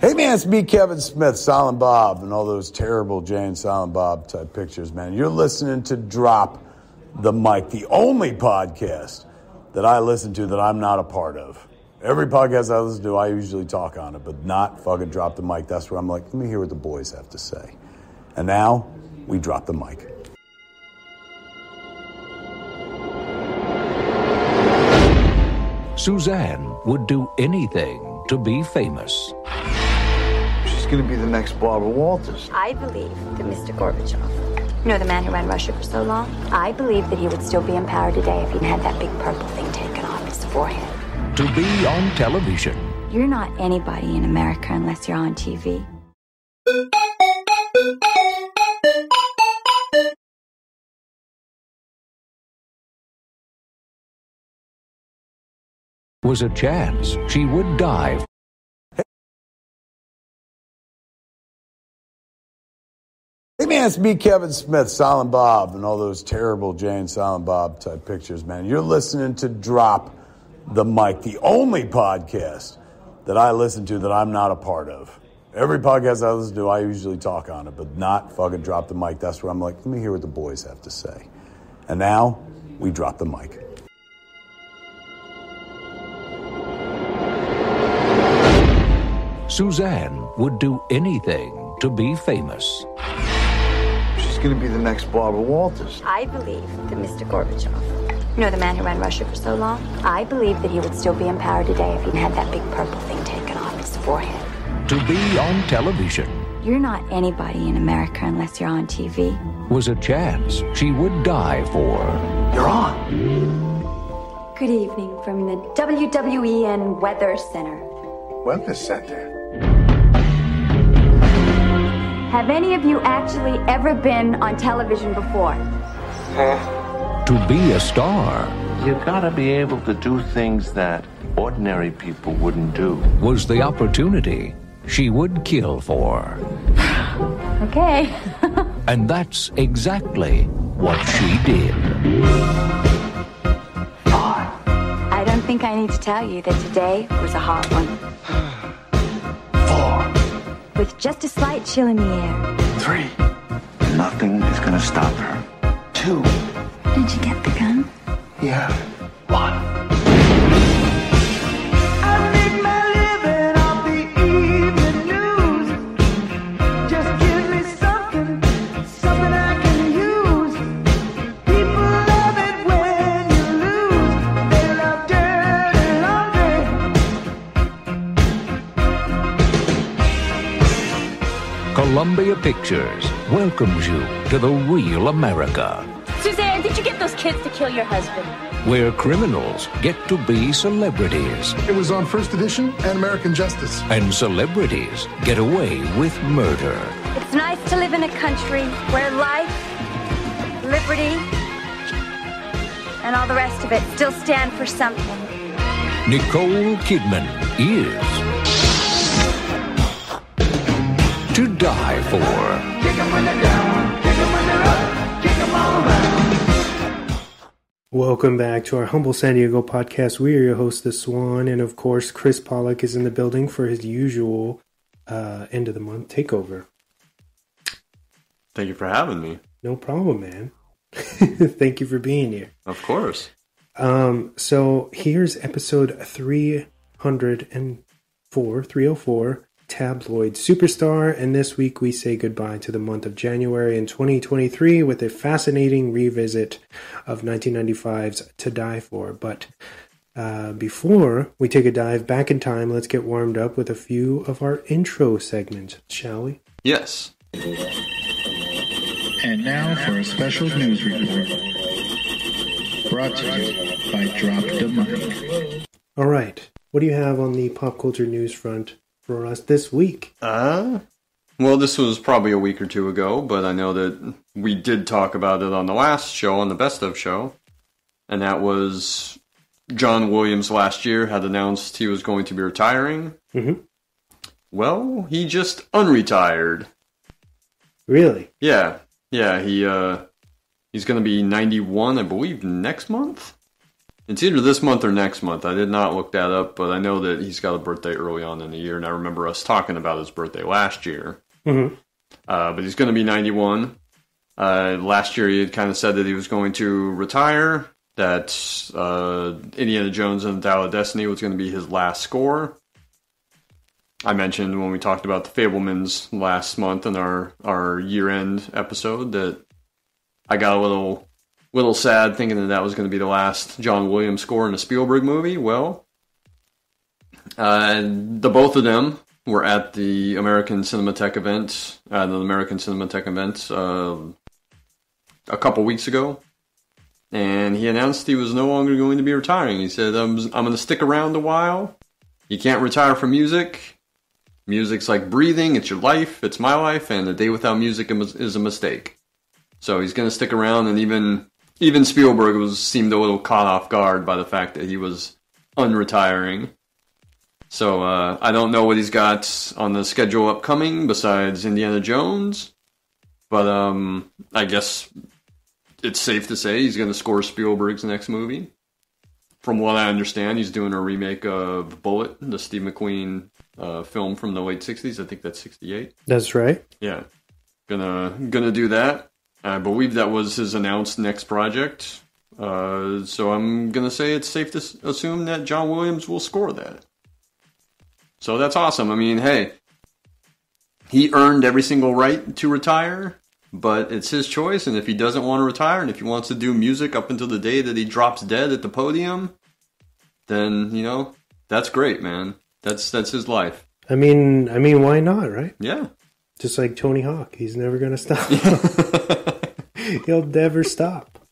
Hey man, it's me, Kevin Smith, Silent Bob, and all those terrible Jay and Silent Bob type pictures, man. You're listening to Drop the Mic, the only podcast that I listen to that I'm not a part of. Every podcast I listen to, I usually talk on it, but not fucking Drop the Mic. That's where I'm like, let me hear what the boys have to say. And now, we drop the mic. Suzanne would do anything to be famous. She's going to be the next Barbara Walters. I believe that Mr. Gorbachev, you know the man who ran Russia for so long? I believe that he would still be in power today if he'd had that big purple thing taken off his forehead. To be on television. You're not anybody in America unless you're on TV. Was a chance she would die. Hey man, it's me, Kevin Smith, Silent Bob, and all those terrible Jay and Silent Bob type pictures, man. You're listening to Drop the Mic, the only podcast that I listen to that I'm not a part of. Every podcast I listen to, I usually talk on it, but not fucking Drop the Mic. That's where I'm like, let me hear what the boys have to say. And now, we drop the mic. Suzanne would do anything to be famous. She's going to be the next Barbara Walters. I believe that Mr. Gorbachev, you know the man who ran Russia for so long? I believe that he would still be in power today if he'd had that big purple thing taken off his forehead. To be on television. You're not anybody in America unless you're on TV. Was a chance she would die for. You're on. Good evening from the WWEN Weather Center. Weather Center. Have any of you actually ever been on television before? To be a star. You gotta be able to do things that ordinary people wouldn't do. Was the opportunity she would kill for. Okay. And that's exactly what she did. I don't think I need to tell you that today was a hard one. 4. With just a slight chill in the air. 3. Nothing is gonna stop her. 2. Did you get the gun? Yeah. 1. Columbia Pictures welcomes you to the real America. Suzanne, did you get those kids to kill your husband? Where criminals get to be celebrities. It was on First Edition and American Justice. And celebrities get away with murder. It's nice to live in a country where life, liberty, and all the rest of it still stand for something. Nicole Kidman is to die for. Kick 'em when they're down, kick 'em when they're up, kick 'em all around. Welcome back to our humble San Diego podcast. We are your host, The Swan, and of course, Chris Pawlak is in the building for his usual end of the month takeover. Thank you for having me. No problem, man. Thank you for being here. Of course. So here's episode 304, Tabloid Superstar, and this week we say goodbye to the month of January in 2023 with a fascinating revisit of 1995's To Die For. But before we take a dive back in time, let's get warmed up with a few of our intro segments, shall we? Yes. And now for a special news report. Brought to you by Drop the Mic. All right. What do you have on the pop culture news front for us this week? Well, this was probably a week or two ago, but I know that we did talk about it on the last show, on the Best Of show. And that was John Williams last year had announced he was going to be retiring. Mm-hmm. Well, he just unretired. Really? Yeah. Yeah, he's going to be 91, I believe, next month. It's either this month or next month. I did not look that up, but I know that he's got a birthday early on in the year, and I remember us talking about his birthday last year. Mm-hmm. But he's going to be 91. Last year he had kind of said that he was going to retire, that Indiana Jones and the Dial of Destiny was going to be his last score. I mentioned when we talked about the Fabelmans last month in our year-end episode that I got a little sad thinking that was going to be the last John Williams score in a Spielberg movie. Well, the both of them were at the American Cinematheque event, a couple weeks ago, and he announced he was no longer going to be retiring. He said, I'm going to stick around a while. You can't retire from music. Music's like breathing. It's your life. It's my life. And a day without music is a mistake. So he's going to stick around, and even Spielberg seemed a little caught off guard by the fact that he was unretiring. So I don't know what he's got on the schedule upcoming besides Indiana Jones, but I guess it's safe to say he's going to score Spielberg's next movie. From what I understand, he's doing a remake of Bullet, the Steve McQueen film from the late 60s. I think that's 68. That's right. Yeah. Gonna do that. I believe that was his announced next project. So I'm gonna say it's safe to assume that John Williams will score that. So that's awesome. I mean, hey, he earned every single right to retire, but it's his choice, and if he doesn't want to retire, and if he wants to do music up until the day that he drops dead at the podium, then, that's great, man. That's his life. I mean, why not, right? Yeah. Just like Tony Hawk, he's never going to stop. He'll never stop.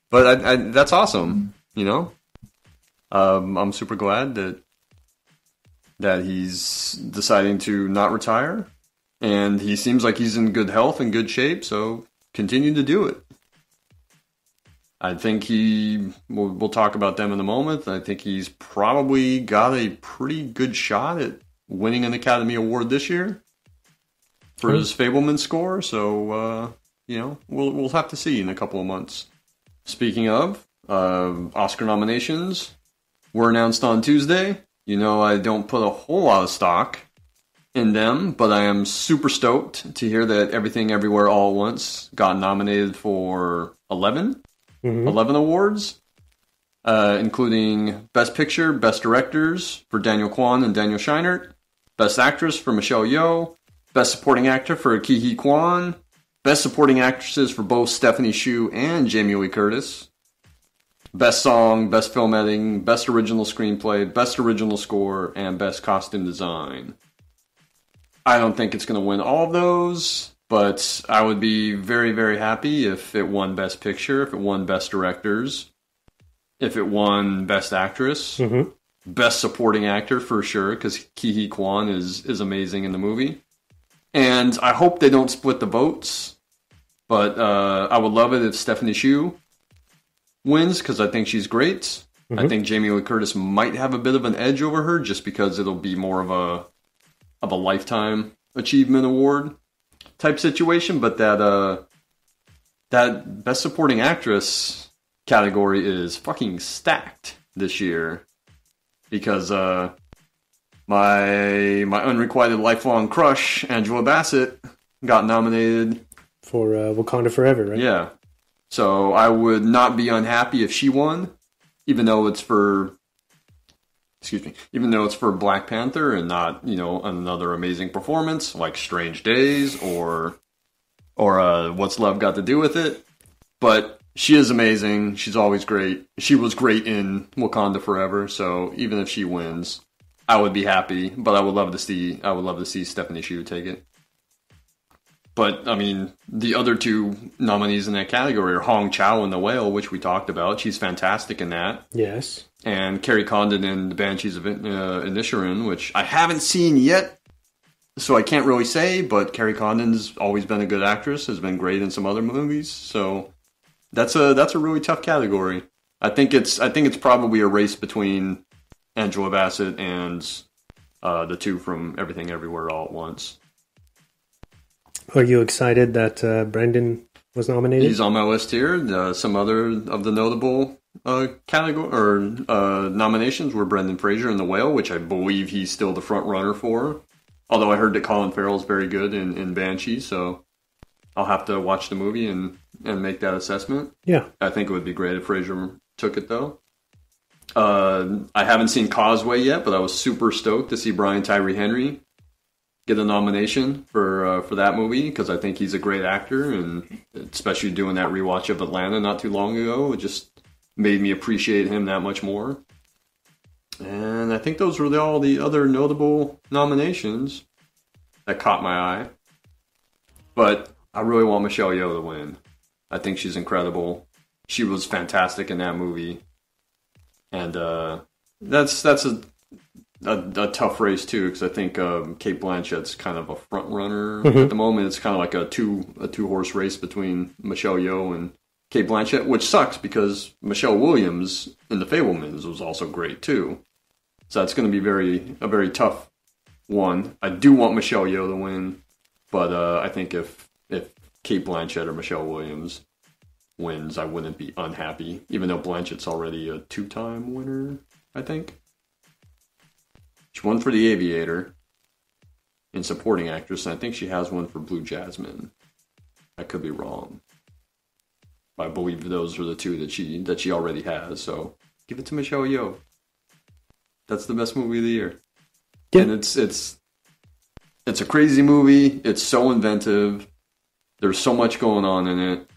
But that's awesome, I'm super glad that he's deciding to not retire. And he seems like he's in good health and good shape, so continue to do it. I think we'll talk about them in a moment. I think he's probably got a pretty good shot at winning an Academy Award this year for his Fabelman score. So, we'll have to see in a couple of months. Speaking of, Oscar nominations were announced on Tuesday. I don't put a whole lot of stock in them, but I am super stoked to hear that Everything Everywhere All at Once got nominated for 11 awards, including Best Picture, Best Directors for Daniel Kwan and Daniel Scheinert, Best Actress for Michelle Yeoh, Best Supporting Actor for Ki-hee Kwan, Best Supporting Actresses for both Stephanie Hsu and Jamie Lee Curtis, Best Song, Best Film Editing, Best Original Screenplay, Best Original Score, and Best Costume Design. I don't think it's going to win all of those, but I would be very, very happy if it won Best Picture, if it won Best Directors, if it won Best Actress, Best Supporting Actor for sure, because Ki-hee Kwan is amazing in the movie. And I hope they don't split the votes, but I would love it if Stephanie Hsu wins, because I think she's great. I think Jamie Lee Curtis might have a bit of an edge over her, just because it'll be more of a Lifetime Achievement Award type situation, but that Best Supporting Actress category is fucking stacked this year, because my unrequited lifelong crush, Angela Bassett, got nominated for Wakanda Forever, right? Yeah. So I would not be unhappy if she won, even though it's for Black Panther and not, another amazing performance like Strange Days or What's Love Got to Do with It. But she is amazing. She's always great. She was great in Wakanda Forever. So even if she wins, I would be happy. But I would love to see Stephanie Hsu take it. But I mean, the other two nominees in that category are Hong Chow in The Whale, which we talked about. She's fantastic in that. Yes. And Carrie Condon in The Banshees of Inisherin, which I haven't seen yet, so I can't really say, but Carrie Condon's always been a good actress, has been great in some other movies, so that's a really tough category. I think it's probably a race between Angela Bassett and the two from Everything Everywhere All at Once. Are you excited that Brandon was nominated? He's on my list here. Some other of the notable category or nominations were Brendan Fraser in The Whale, which I believe he's still the front runner for. Although I heard that Colin Farrell's very good in Banshee, so I'll have to watch the movie and make that assessment. Yeah. I think it would be great if Fraser took it, though. I haven't seen Causeway yet, but I was super stoked to see Brian Tyree Henry get a nomination for that movie, because I think he's a great actor, and especially doing that rewatch of Atlanta not too long ago, it just made me appreciate him that much more. And I think those were all the other notable nominations that caught my eye. But I really want Michelle Yeoh to win. I think she's incredible. She was fantastic in that movie. And that's a tough race, too, because I think Cate Blanchett's kind of a front runner at the moment. It's kind of like a two-horse race between Michelle Yeoh and Cate Blanchett, which sucks because Michelle Williams in The Fabelmans was also great, too. So that's going to be a very tough one. I do want Michelle Yeoh to win, but I think if Cate Blanchett or Michelle Williams wins, I wouldn't be unhappy, even though Blanchett's already a 2-time winner, I think. She won for The Aviator in supporting actress, and I think she has one for Blue Jasmine. I could be wrong. I believe those are the two that she already has, so give it to Michelle Yeoh. That's the best movie of the year. Yeah. And it's a crazy movie. It's so inventive. There's so much going on in it.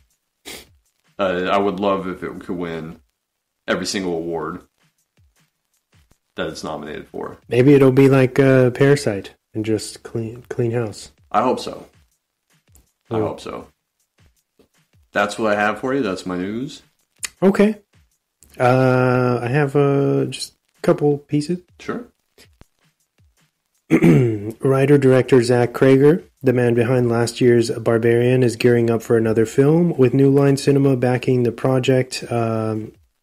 I would love if it could win every single award that it's nominated for. Maybe it'll be like Parasite and just clean house. I hope so. I hope so. That's what I have for you. That's my news. Okay. I have just a couple pieces. Sure. Writer-director Zach Cregger, the man behind last year's Barbarian, is gearing up for another film, with New Line Cinema backing the project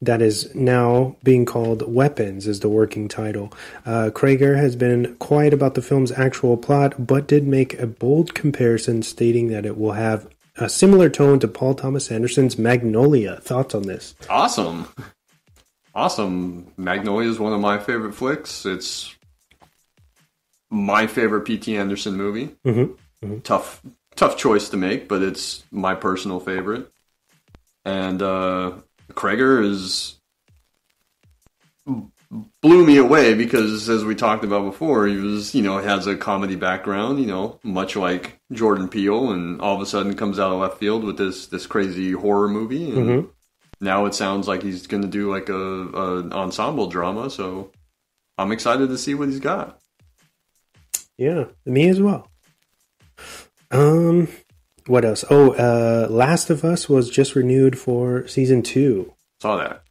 that is now being called Weapons, is the working title. Cregger has been quiet about the film's actual plot, but did make a bold comparison, stating that it will have a similar tone to Paul Thomas Anderson's Magnolia. Thoughts on this? Awesome. Magnolia is one of my favorite flicks. It's my favorite P.T. Anderson movie. Tough choice to make, but it's my personal favorite. And Cregger blew me away because, as we talked about before, he was, has a comedy background, much like Jordan Peele, and all of a sudden comes out of left field with this crazy horror movie. And now it sounds like he's going to do like a ensemble drama, so I'm excited to see what he's got. Yeah, me as well. What else? Last of Us was just renewed for season 2. Saw that.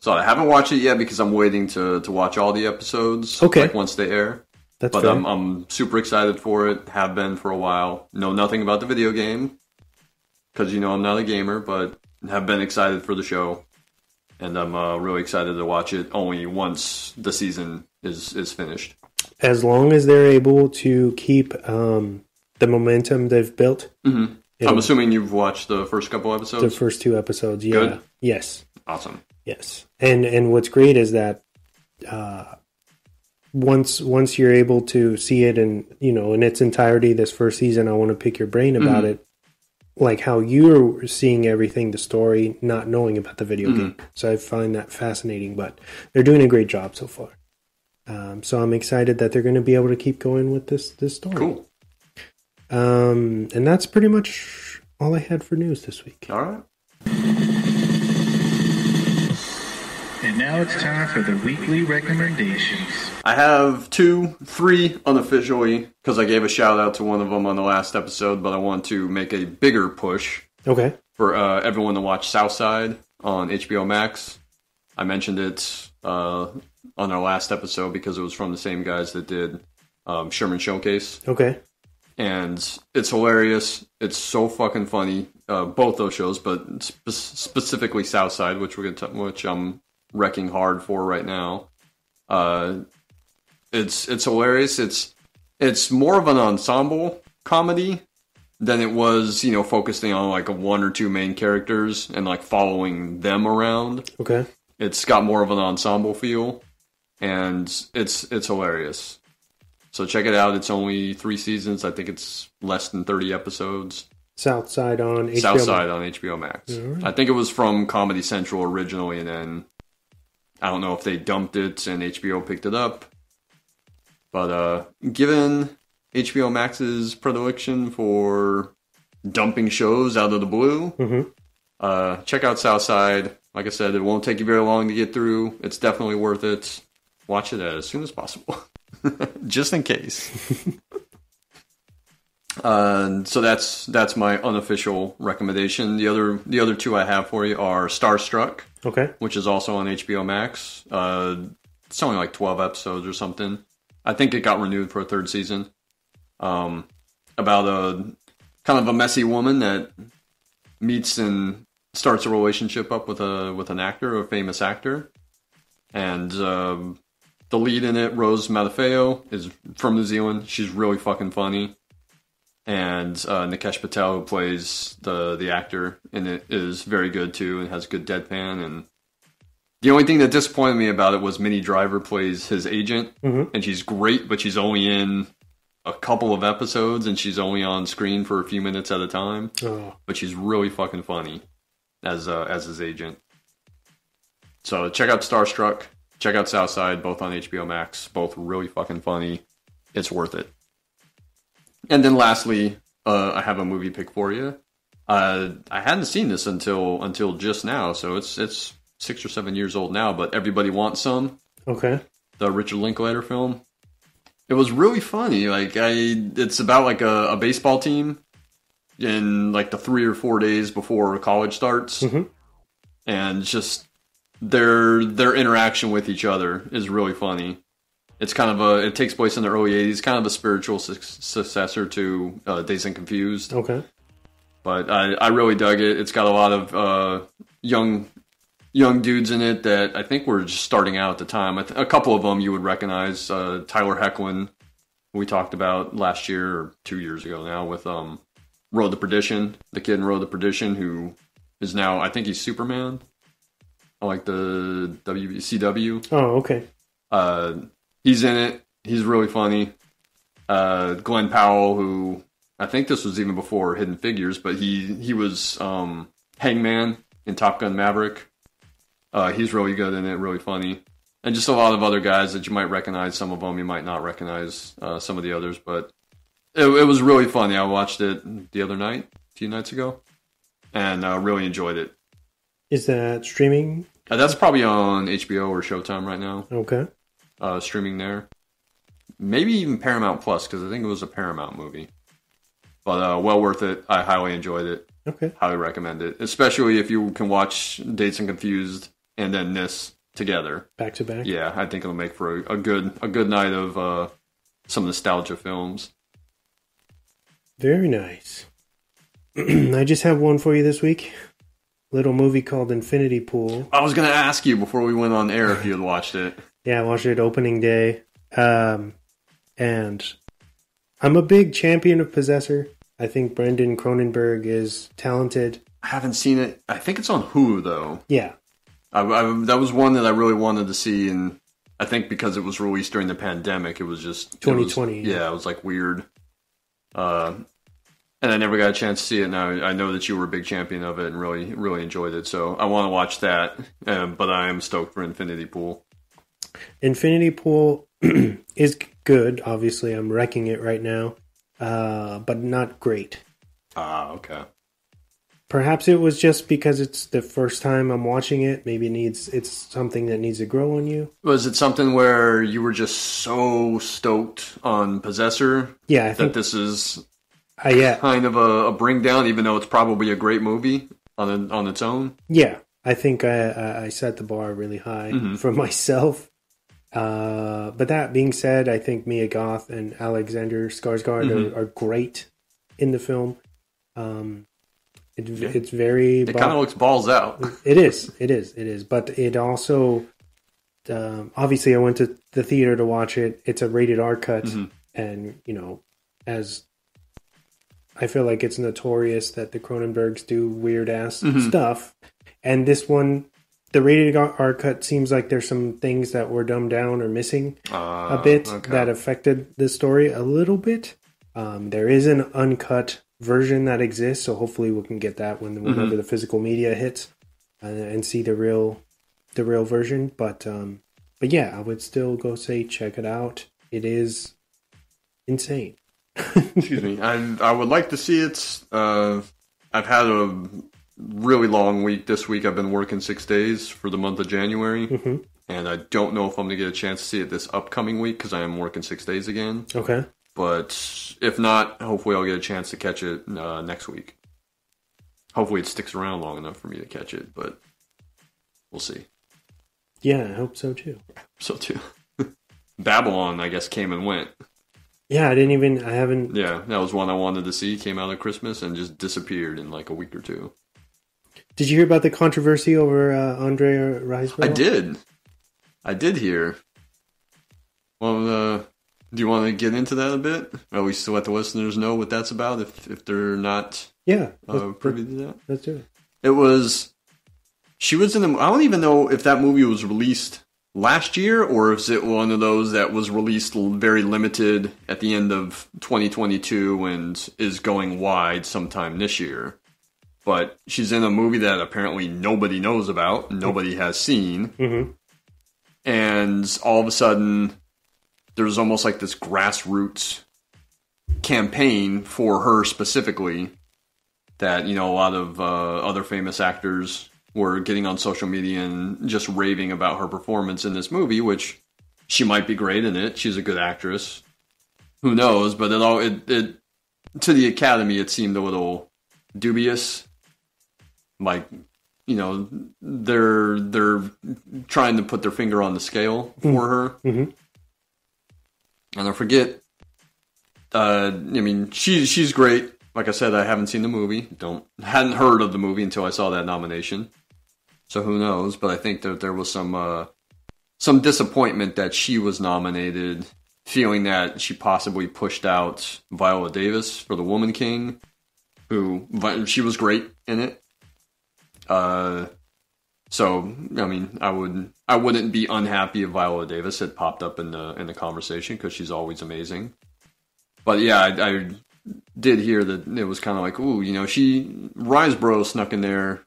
I haven't watched it yet because I'm waiting to watch all the episodes. Okay. Like once they air. That's but fair. I'm super excited for it. Have been for a while. Know nothing about the video game because I'm not a gamer, but have been excited for the show, and I'm really excited to watch it only once the season is finished. As long as they're able to keep the momentum they've built. I'm assuming you've watched the first couple episodes? The first 2 episodes, yeah. Good? Yes. Awesome. Yes. And what's great is that once you're able to see it in its entirety this first season, I want to pick your brain about it. Like how you're seeing everything, the story, not knowing about the video game. So I find that fascinating, but they're doing a great job so far. So I'm excited that they're going to be able to keep going with this story. Cool. And that's pretty much all I had for news this week. All right. And now it's time for the weekly recommendations. I have 3 unofficially, because I gave a shout out to one of them on the last episode, but I want to make a bigger push. Okay. For everyone to watch Southside on HBO Max. I mentioned it on our last episode because it was from the same guys that did Sherman Showcase. Okay. And it's hilarious. It's so fucking funny. Both those shows, but specifically Southside, which which I'm wrecking hard for right now. It's hilarious. It's more of an ensemble comedy than it was, focusing on like one or two main characters and like following them around. Okay. It's got more of an ensemble feel, and it's hilarious. So check it out. It's only 3 seasons. I think it's less than 30 episodes. Southside on HBO Southside on HBO Max. Right. I think it was from Comedy Central originally, and then I don't know if they dumped it and HBO picked it up. But given HBO Max's predilection for dumping shows out of the blue, check out Southside. Like I said, it won't take you very long to get through. It's definitely worth it. Watch it as soon as possible. Just in case. So that's my unofficial recommendation. The other 2 I have for you are Starstruck, which is also on HBO Max. It's only like 12 episodes or something. I think it got renewed for a 3rd season. About a kind of a messy woman that meets and starts a relationship up with an actor, a famous actor, and the lead in it, Rose Matafeo, is from New Zealand. She's really fucking funny. And Nikesh Patel, who plays the actor in it, is very good too and has good deadpan. And the only thing that disappointed me about it was Minnie Driver plays his agent, and she's great, but she's only in a couple of episodes, and she's only on screen for a few minutes at a time. But she's really fucking funny as his agent. So check out Starstruck. Check out Southside, both on HBO Max. Both really fucking funny. It's worth it. And then lastly, I have a movie pick for you. I hadn't seen this until just now, so it's 6 or 7 years old now, but Everybody Wants Some. Okay. The Richard Linklater film. It was really funny. It's about like a baseball team in like the 3 or 4 days before college starts. And just their interaction with each other is really funny. It's kind of it takes place in the early 80s, kind of a spiritual successor to Dazed and Confused. Okay. But I really dug it. It's got a lot of young dudes in it that I think were just starting out at the time. A couple of them you would recognize. Tyler Hoechlin, who we talked about last year or 2 years ago now with Road to Perdition. The kid in Road to Perdition who is now, I think he's Superman. I like the WCW. Oh, okay. He's in it. He's really funny. Glenn Powell, who I think this was even before Hidden Figures, but he was Hangman in Top Gun Maverick. He's really good in it, really funny. And just a lot of other guys that you might recognize. Some of them you might not recognize some of the others, but it was really funny. I watched it the other night, a few nights ago, and really enjoyed it. Is that streaming? That's probably on HBO or Showtime right now. Okay. Streaming there. Maybe even Paramount Plus, because I think it was a Paramount movie. But well worth it. I highly enjoyed it. Okay. Highly recommend it. Especially if you can watch Dazed and Confused and then this together. Back to back? Yeah, I think it'll make for a good night of some nostalgia films. Very nice. I just have one for you this week. Little movie called Infinity Pool. I was going to ask you before we went on air if you had watched it. Yeah, I watched it opening day. And I'm a big champion of Possessor. I think Brendan Cronenberg is talented. I haven't seen it. I think it's on Hulu, though. Yeah. That was one that I really wanted to see, and I think because it was released during the pandemic, it was just... 2020. It was like weird. And I never got a chance to see it. Now I know that you were a big champion of it and really, really enjoyed it. So I want to watch that, but I am stoked for Infinity Pool. Infinity Pool is good. Obviously, I'm wrecking it right now, but not great. Okay. Perhaps it was just because it's the first time I'm watching it. Maybe it's something that needs to grow on you. Was it something where you were just so stoked on Possessor? Yeah, I think that this is yeah, kind of a bring down, even though it's probably a great movie on its own. Yeah, I think I set the bar really high for myself. But that being said, I think Mia Goth and Alexander Skarsgård are great in the film. It's very... It kind of looks balls out. It is. But it also... obviously, I went to the theater to watch it. It's a rated R cut. And, as I feel like it's notorious that the Cronenbergs do weird-ass stuff. And this one, the rated R cut seems like there's some things that were dumbed down or missing a bit that affected the story a little bit. There is an uncut version that exists, so hopefully we can get that whenever the physical media hits and see the real version. But yeah, I would still go say check it out. It is insane. Excuse me. I would like to see it. I've had a really long week this week. I've been working 6 days for the month of January, and I don't know if I'm going to get a chance to see it this upcoming week because I am working 6 days again. Okay. But if not, hopefully I'll get a chance to catch it next week. Hopefully it sticks around long enough for me to catch it, but we'll see. Yeah, I hope so too. So too. Babylon, I guess, came and went. Yeah, I haven't... Yeah, that was one I wanted to see. Came out at Christmas and just disappeared in like a week or two. Did you hear about the controversy over Andre Riseborough? I did hear. Well, do you want to get into that a bit? Or at least to let the listeners know what that's about if they're not privy to that? Let's do it. It was... She was in the... I don't even know if that movie was released last year, or is it one of those that was released very limited at the end of 2022 and is going wide sometime this year. But she's in a movie that apparently nobody knows about, nobody has seen, and all of a sudden there's almost like this grassroots campaign for her specifically that, you know, a lot of other famous actors were getting on social media and just raving about her performance in this movie, which she might be great in it. She's a good actress. Who knows? But it to the Academy, it seemed a little dubious. Like, you know, they're trying to put their finger on the scale for her. And I forget. I mean, she's great. Like I said, I haven't seen the movie. Hadn't heard of the movie until I saw that nomination. So who knows? But I think that there was some disappointment that she was nominated, feeling that she possibly pushed out Viola Davis for The Woman King, who she was great in it. So I mean, I wouldn't be unhappy if Viola Davis had popped up in the conversation because she's always amazing. But yeah, I did hear that it was kind of like, ooh, you know, Riseborough snuck in there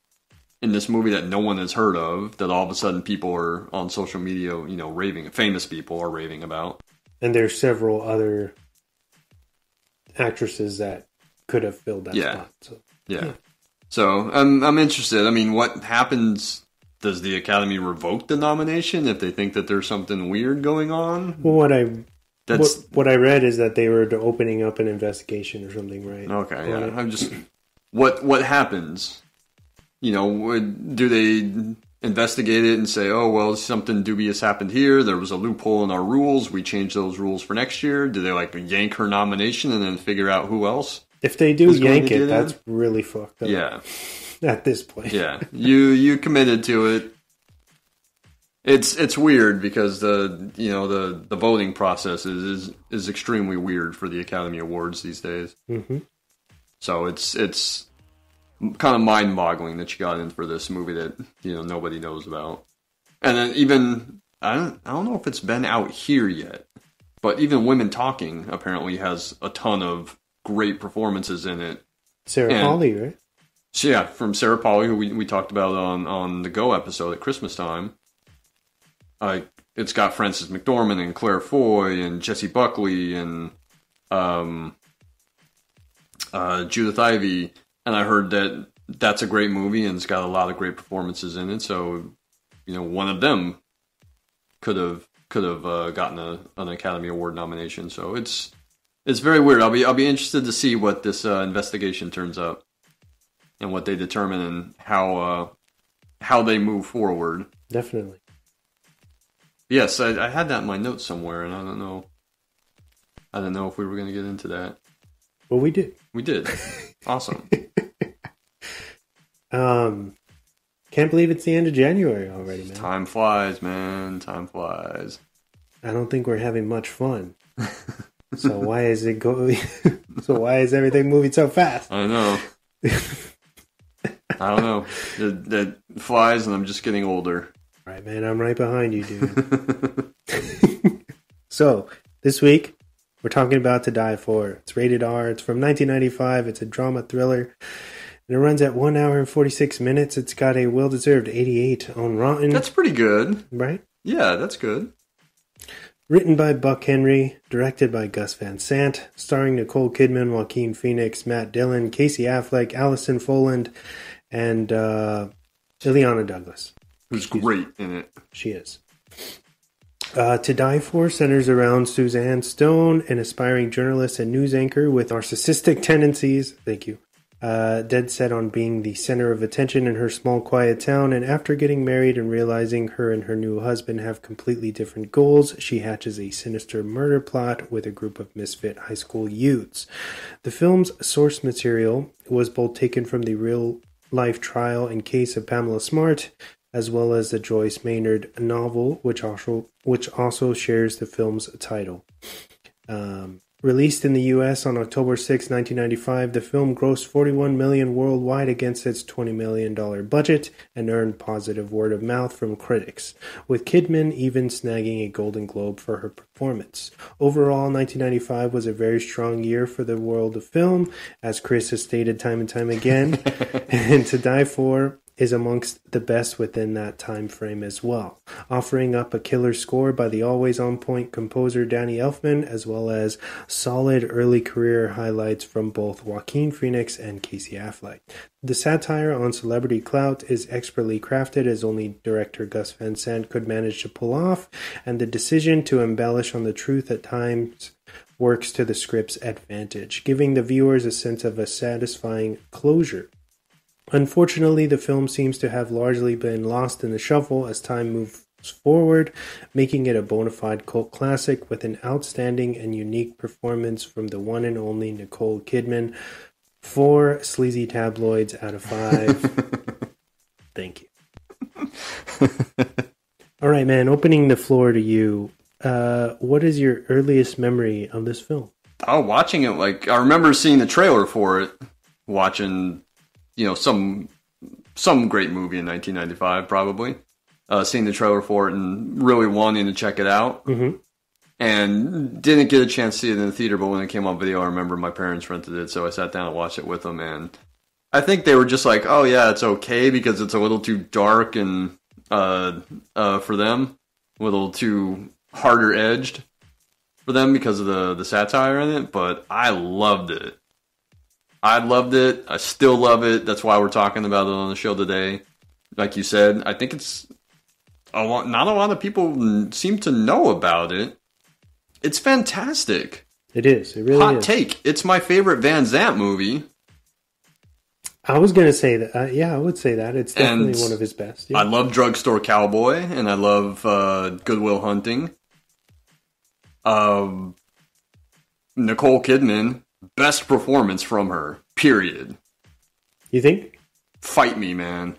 in this movie that no one has heard of, that all of a sudden people are on social media, you know, raving, famous people are raving about. And there's several other actresses that could have filled that spot. So. Yeah. So I'm interested. I mean, what happens? Does the Academy revoke the nomination if they think that there's something weird going on? Well, what I read is that they were opening up an investigation or something, right? Okay, yeah. I'm just what happens? You know, do they investigate it and say, "Oh, well, something dubious happened here. There was a loophole in our rules. We changed those rules for next year." Do they like yank her nomination and then figure out who else? If they do yank it, that's really fucked up. Yeah. At this point. Yeah. You committed to it. It's weird because the voting process is extremely weird for the Academy Awards these days. So it's kind of mind-boggling that you got in for this movie that, you know, nobody knows about. And then even I don't know if it's been out here yet, but even Women Talking apparently has a ton of great performances in it. Sarah Polley, right? So yeah, from Sarah Polley, who we talked about on the Go episode at Christmas time. It's got Frances McDormand and Claire Foy and Jessie Buckley and Judith Ivey, and I heard that that's a great movie and it's got a lot of great performances in it. So, you know, one of them could have gotten an Academy Award nomination. So it's very weird. I'll be interested to see what this investigation turns up and what they determine and how they move forward. Definitely. Yes, I had that in my notes somewhere, and I don't know if we were going to get into that. Well, we did. We did. Awesome. Can't believe it's the end of January already, man. Time flies, man. Time flies. I don't think we're having much fun. So why is it going? So why is everything moving so fast? I know. I don't know. It flies, and I'm just getting older. All right, man, I'm right behind you, dude. So, this week, we're talking about To Die For. It's rated R. It's from 1995. It's a drama thriller. And it runs at 1 hour and 46 minutes. It's got a well-deserved 88 on Rotten. That's pretty good. Right? Yeah, that's good. Written by Buck Henry, directed by Gus Van Sant, starring Nicole Kidman, Joaquin Phoenix, Matt Dillon, Casey Affleck, Allison Folland, and Ileana Douglas. Who's great in it. She is. To Die For centers around Suzanne Stone, an aspiring journalist and news anchor with narcissistic tendencies. Thank you. Dead set on being the center of attention in her small, quiet town, and after getting married and realizing her and her new husband have completely different goals, she hatches a sinister murder plot with a group of misfit high school youths. The film's source material was both taken from the real-life trial and case of Pamela Smart, as well as the Joyce Maynard novel, which also shares the film's title. Released in the U.S. on October 6, 1995, the film grossed $41 million worldwide against its $20 million budget and earned positive word of mouth from critics, with Kidman even snagging a Golden Globe for her performance. Overall, 1995 was a very strong year for the world of film, as Chris has stated time and time again, and To Die For is amongst the best within that time frame as well, offering up a killer score by the always on-point composer Danny Elfman, as well as solid early career highlights from both Joaquin Phoenix and Casey Affleck. The satire on celebrity clout is expertly crafted, as only director Gus Van Sant could manage to pull off, and the decision to embellish on the truth at times works to the script's advantage, giving the viewers a sense of a satisfying closure. Unfortunately, the film seems to have largely been lost in the shuffle as time moves forward, making it a bona fide cult classic with an outstanding and unique performance from the one and only Nicole Kidman. 4 sleazy tabloids out of 5. Thank you. All right, man, opening the floor to you. What is your earliest memory of this film? Oh, watching it, I remember seeing the trailer for it, watching... some great movie in 1995, probably. Seeing the trailer for it and really wanting to check it out. Mm-hmm. And didn't get a chance to see it in the theater, but when it came on video, I remember my parents rented it, so I sat down and watched it with them. And I think they were just like, oh yeah, it's okay because it's a little too dark and for them, a little too harder edged for them because of the satire in it. But I loved it. I loved it. I still love it. That's why we're talking about it on the show today. Like you said, I think it's not a lot of people seem to know about it. It's fantastic. It is. It really Hot is. take. It's my favorite Van Sant movie. I was going to say that. Yeah, I would say that. It's definitely one of his best. Yeah. I love Drugstore Cowboy, and I love Good Will Hunting. Nicole Kidman. Best performance from her, period. You think? Fight me, man.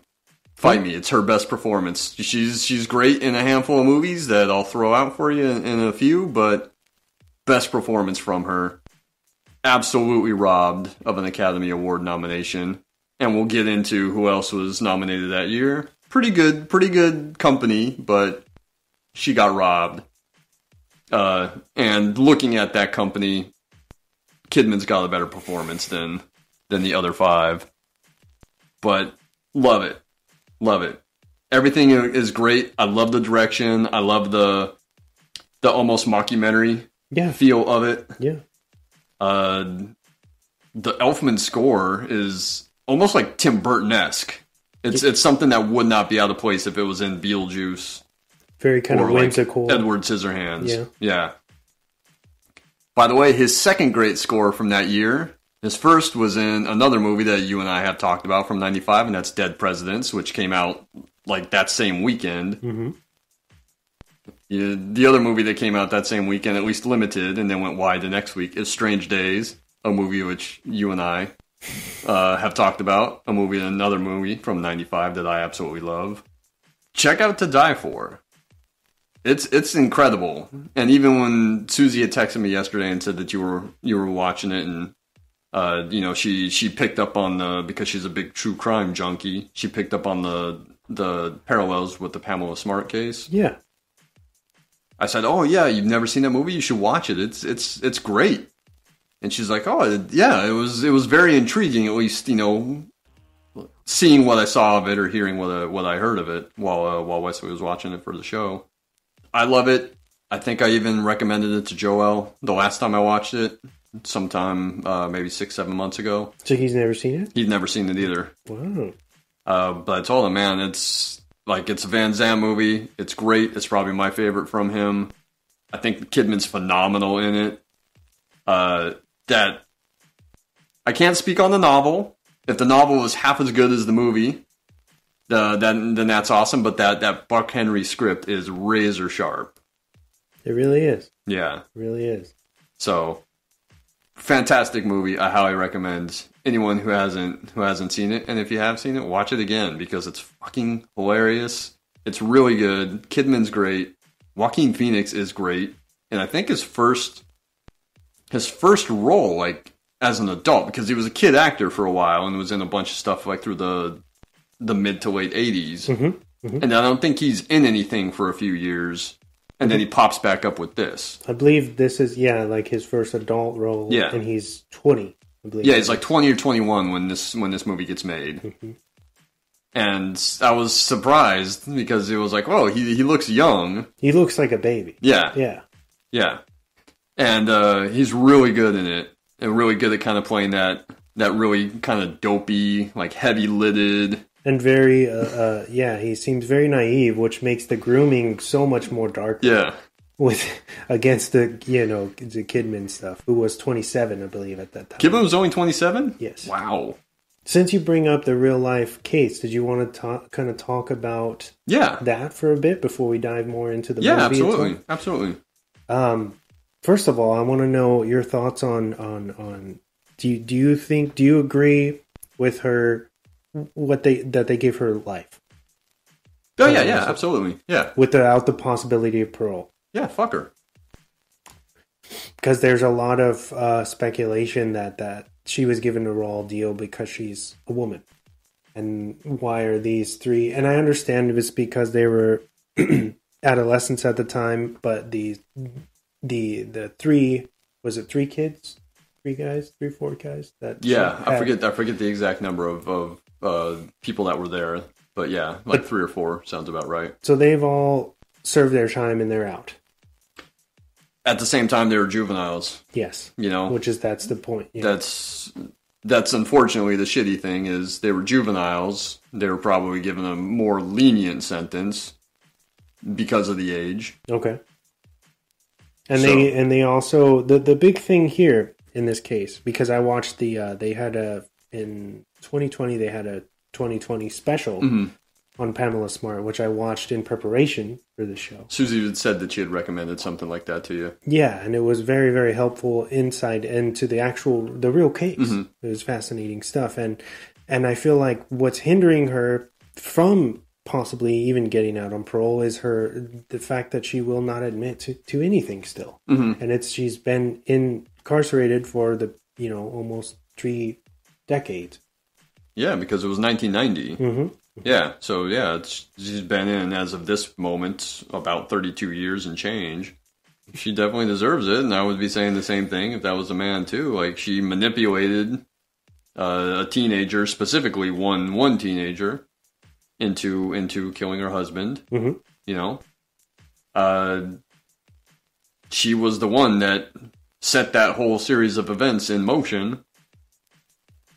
Fight me. It's her best performance. She's great in a handful of movies that I'll throw out for you in a few, but best performance from her. Absolutely robbed of an Academy Award nomination. And we'll get into who else was nominated that year. Pretty good company, but she got robbed. And looking at that company, Kidman's got a better performance than the other 5. But love it. Love it. Everything is great. I love the direction. I love the almost mockumentary feel of it. Yeah. The Elfman score is almost like Tim Burton-esque. It's something that would not be out of place if it was in Beetlejuice. Very kind of whimsical. Like Edward Scissorhands. Yeah. By the way, his second great score from that year, his first was in another movie that you and I have talked about from 95, and that's Dead Presidents, which came out that same weekend. Mm-hmm. The other movie that came out that same weekend, at least limited, and then went wide the next week, is Strange Days, a movie which you and I have talked about, another movie from 95 that I absolutely love. Check out To Die For. It's incredible. And even when Susie had texted me yesterday and said that you were watching it and She picked up on because she's a big true crime junkie. She picked up on the parallels with the Pamela Smart case. Yeah. I said, "Oh yeah, you've never seen that movie? You should watch it. It's great." And she's like, "Oh yeah, it was very intriguing. At least seeing what I saw of it or hearing what I heard of it while Wesley was watching it for the show. I love it. I think I even recommended it to Joel the last time I watched it, sometime maybe 6-7 months ago. So he's never seen it? He's never seen it either. Wow. But I told him, man, it's a Van Zandt movie. It's great. It's probably my favorite from him. I think Kidman's phenomenal in it. That I can't speak on the novel. If the novel was half as good as the movie, then that's awesome. But that Buck Henry script is razor sharp. It really is. Yeah, it really is. So, fantastic movie. I highly recommend anyone who hasn't seen it, and if you have seen it, watch it again because it's fucking hilarious. It's really good. Kidman's great. Joaquin Phoenix is great, and I think his first role, like, as an adult, because he was a kid actor for a while and was in a bunch of stuff like through the mid to late 80s. Mm-hmm. Mm-hmm. And I don't think he's in anything for a few years, and then he pops back up with this. I believe this is, like his first adult role, and he's 20, I believe. Yeah, he's like 20 or 21 when this movie gets made. Mm-hmm. And I was surprised because it was like, oh, he looks young. He looks like a baby. Yeah. Yeah. Yeah. And he's really good in it. And really good at kind of playing that really kind of dopey, like heavy-lidded. And very, he seems very naive, which makes the grooming so much more dark. Yeah. Against the Kidman stuff, who was 27, I believe, at that time. Kidman was only 27? Yes. Wow. Since you bring up the real-life case, did you want to kind of talk about that for a bit before we dive more into the movie? Yeah, absolutely. Absolutely. First of all, I want to know your thoughts on do you agree with her that they give her life? Oh yeah, absolutely. Yeah. Without the possibility of parole. Yeah, fuck her. Because there's a lot of speculation that she was given a raw deal because she's a woman. And why are these three? And I understand it's because they were adolescents at the time, but the three, was it 3 kids? 4 guys? I forget the exact number of people that were there, but yeah, like 3 or 4 sounds about right. So they've all served their time and they're out. At the same time, they were juveniles. Yes. That's the point. Yeah. That's unfortunately the shitty thing is they were juveniles. They were probably given a more lenient sentence because of the age. Okay. And they also the big thing here in this case, because I watched in 2020 they had a 2020 special on Pamela Smart, which I watched in preparation for the show. Susie had said that she had recommended something like that to you. Yeah, and it was very, very helpful insight into the real case. Mm-hmm. It was fascinating stuff, and I feel like what's hindering her from possibly even getting out on parole is the fact that she will not admit to anything still. Mm-hmm. And she's been incarcerated for almost 3 decades. Yeah, because it was 1990. Mm-hmm. Yeah, so she's been in, as of this moment, about 32 years and change. She definitely deserves it, and I would be saying the same thing if that was a man too. Like, she manipulated a teenager, specifically one teenager, into killing her husband. Mm-hmm. She was the one that set that whole series of events in motion.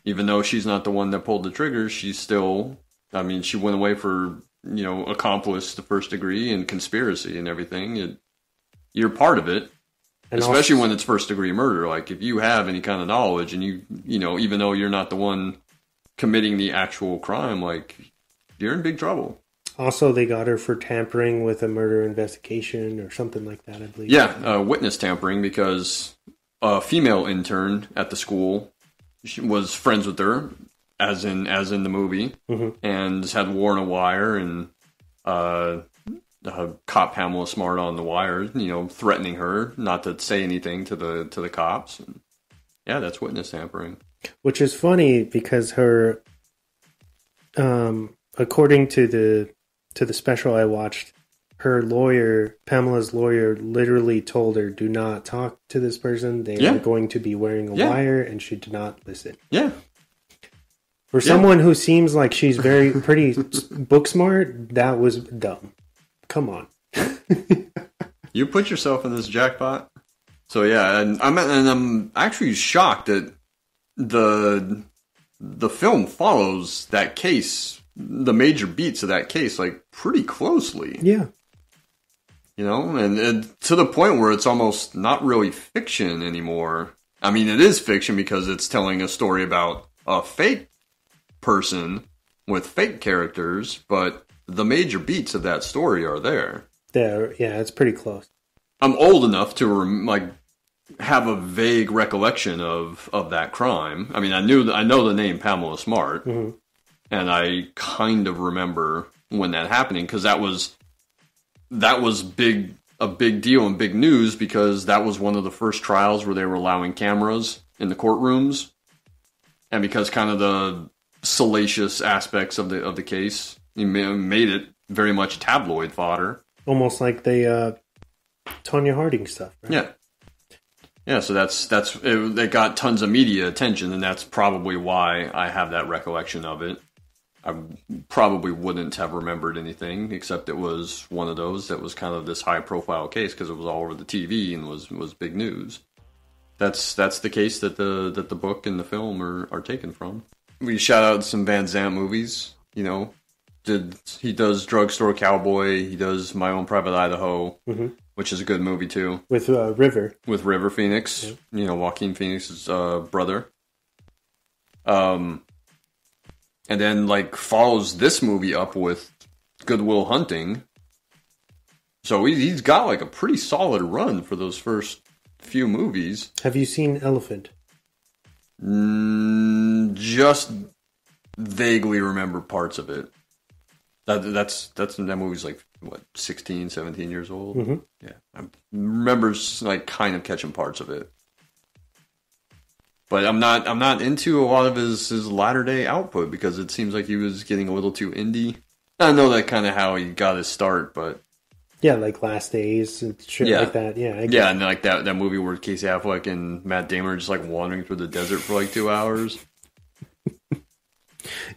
Even though she's not the one that pulled the trigger, she's still, she went away for, accomplice the first degree and conspiracy and everything. You're part of it. And especially when it's first degree murder. Like, if you have any kind of knowledge and you even though you're not the one committing the actual crime, like, you're in big trouble. Also, they got her for tampering with a murder investigation or something like that, I believe. Yeah, witness tampering, because a female intern at the school was friends with her, as in the movie, mm-hmm. and had worn a wire and caught Pamela Smart on the wire, threatening her not to say anything to the cops. Yeah, that's witness tampering. Which is funny because her, according to the special I watched, her lawyer, Pamela's lawyer, literally told her, "Do not talk to this person. They are going to be wearing a wire," and she did not listen. Yeah. For someone who seems like she's pretty book smart, that was dumb. Come on. You put yourself in this jackpot. So yeah, and I'm actually shocked that the film follows that case, the major beats of that case, like pretty closely. Yeah. You know, and to the point where it's almost not really fiction anymore. I mean, it is fiction because it's telling a story about a fake person with fake characters, but the major beats of that story are there. Yeah, it's pretty close. I'm old enough to have a vague recollection of that crime. I mean, I know the name Pamela Smart, and I kind of remember when that happening because that was a big deal and big news because that was one of the first trials where they were allowing cameras in the courtrooms, and because kind of the salacious aspects of the case, he made it very much tabloid fodder. Almost like the Tonya Harding stuff. Right? Yeah. So they got tons of media attention, and that's probably why I have that recollection of it. I probably wouldn't have remembered anything except it was one of those that was kind of this high profile case because it was all over the TV and was big news. That's the case that the book and the film are taken from. We shout out some Van Zandt movies. You know, he does Drugstore Cowboy. He does My Own Private Idaho, which is a good movie too. With River. With River Phoenix. Yeah. You know, Joaquin Phoenix's brother. And then, follows this movie up with Good Will Hunting. So he's got, a pretty solid run for those first few movies. Have you seen Elephant? Just vaguely remember parts of it. That movie's, 16, 17 years old? Mm-hmm. Yeah. I remember, kind of catching parts of it. But I'm not into a lot of his latter-day output because it seems like he was getting a little too indie. I know that kind of how he got his start, but yeah, like Last Days and shit like that. Yeah, and that movie where Casey Affleck and Matt Damon are just wandering through the desert for 2 hours.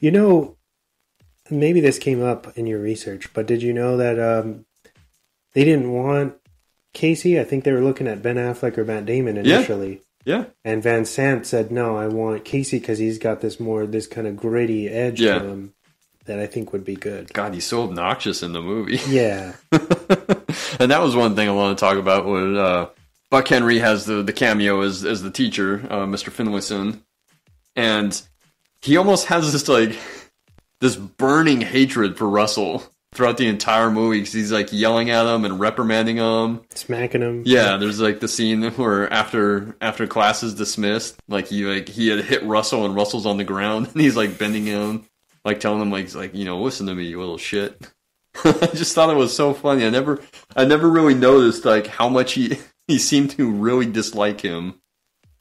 You know, maybe this came up in your research, but did you know that they didn't want Casey? I think they were looking at Ben Affleck or Matt Damon initially. Yeah. And Van Sant said, no, I want Casey because he's got this kind of gritty edge to him that I think would be good. God, he's so obnoxious in the movie. Yeah. And that was one thing I want to talk about when Buck Henry has the cameo as the teacher, Mr. Finlayson. And he almost has this burning hatred for Russell throughout the entire movie because he's yelling at him and reprimanding him, smacking him. Yeah, there's the scene where after class is dismissed, he had hit Russell and Russell's on the ground and he's bending him, telling him listen to me, you little shit. I just thought it was so funny. I never really noticed how much he seemed to really dislike him.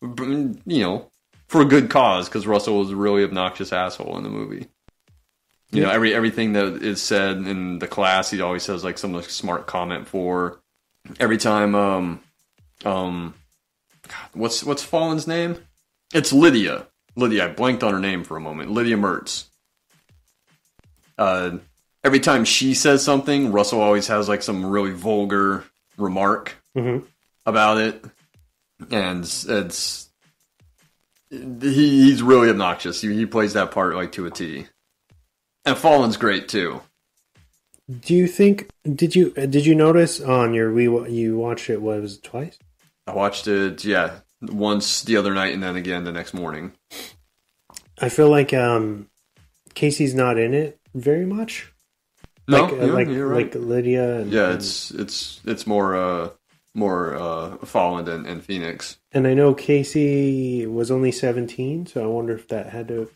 You know, for a good cause because Russell was a really obnoxious asshole in the movie. You know, everything that is said in the class, he always has some smart comment for. Every time, what's Fallen's name? It's Lydia. I blanked on her name for a moment. Lydia Mertz. Every time she says something, Russell always has some really vulgar remark about it, and he's really obnoxious. He plays that part to a T. And Fallen's great too. Do you think? Did you notice on your you watched it? What was it, twice? I watched it, once the other night and then again the next morning. I feel like Casey's not in it very much. No, you're right. Like Lydia. And, it's more Fallen and Phoenix. And I know Casey was only 17, so I wonder if that had to.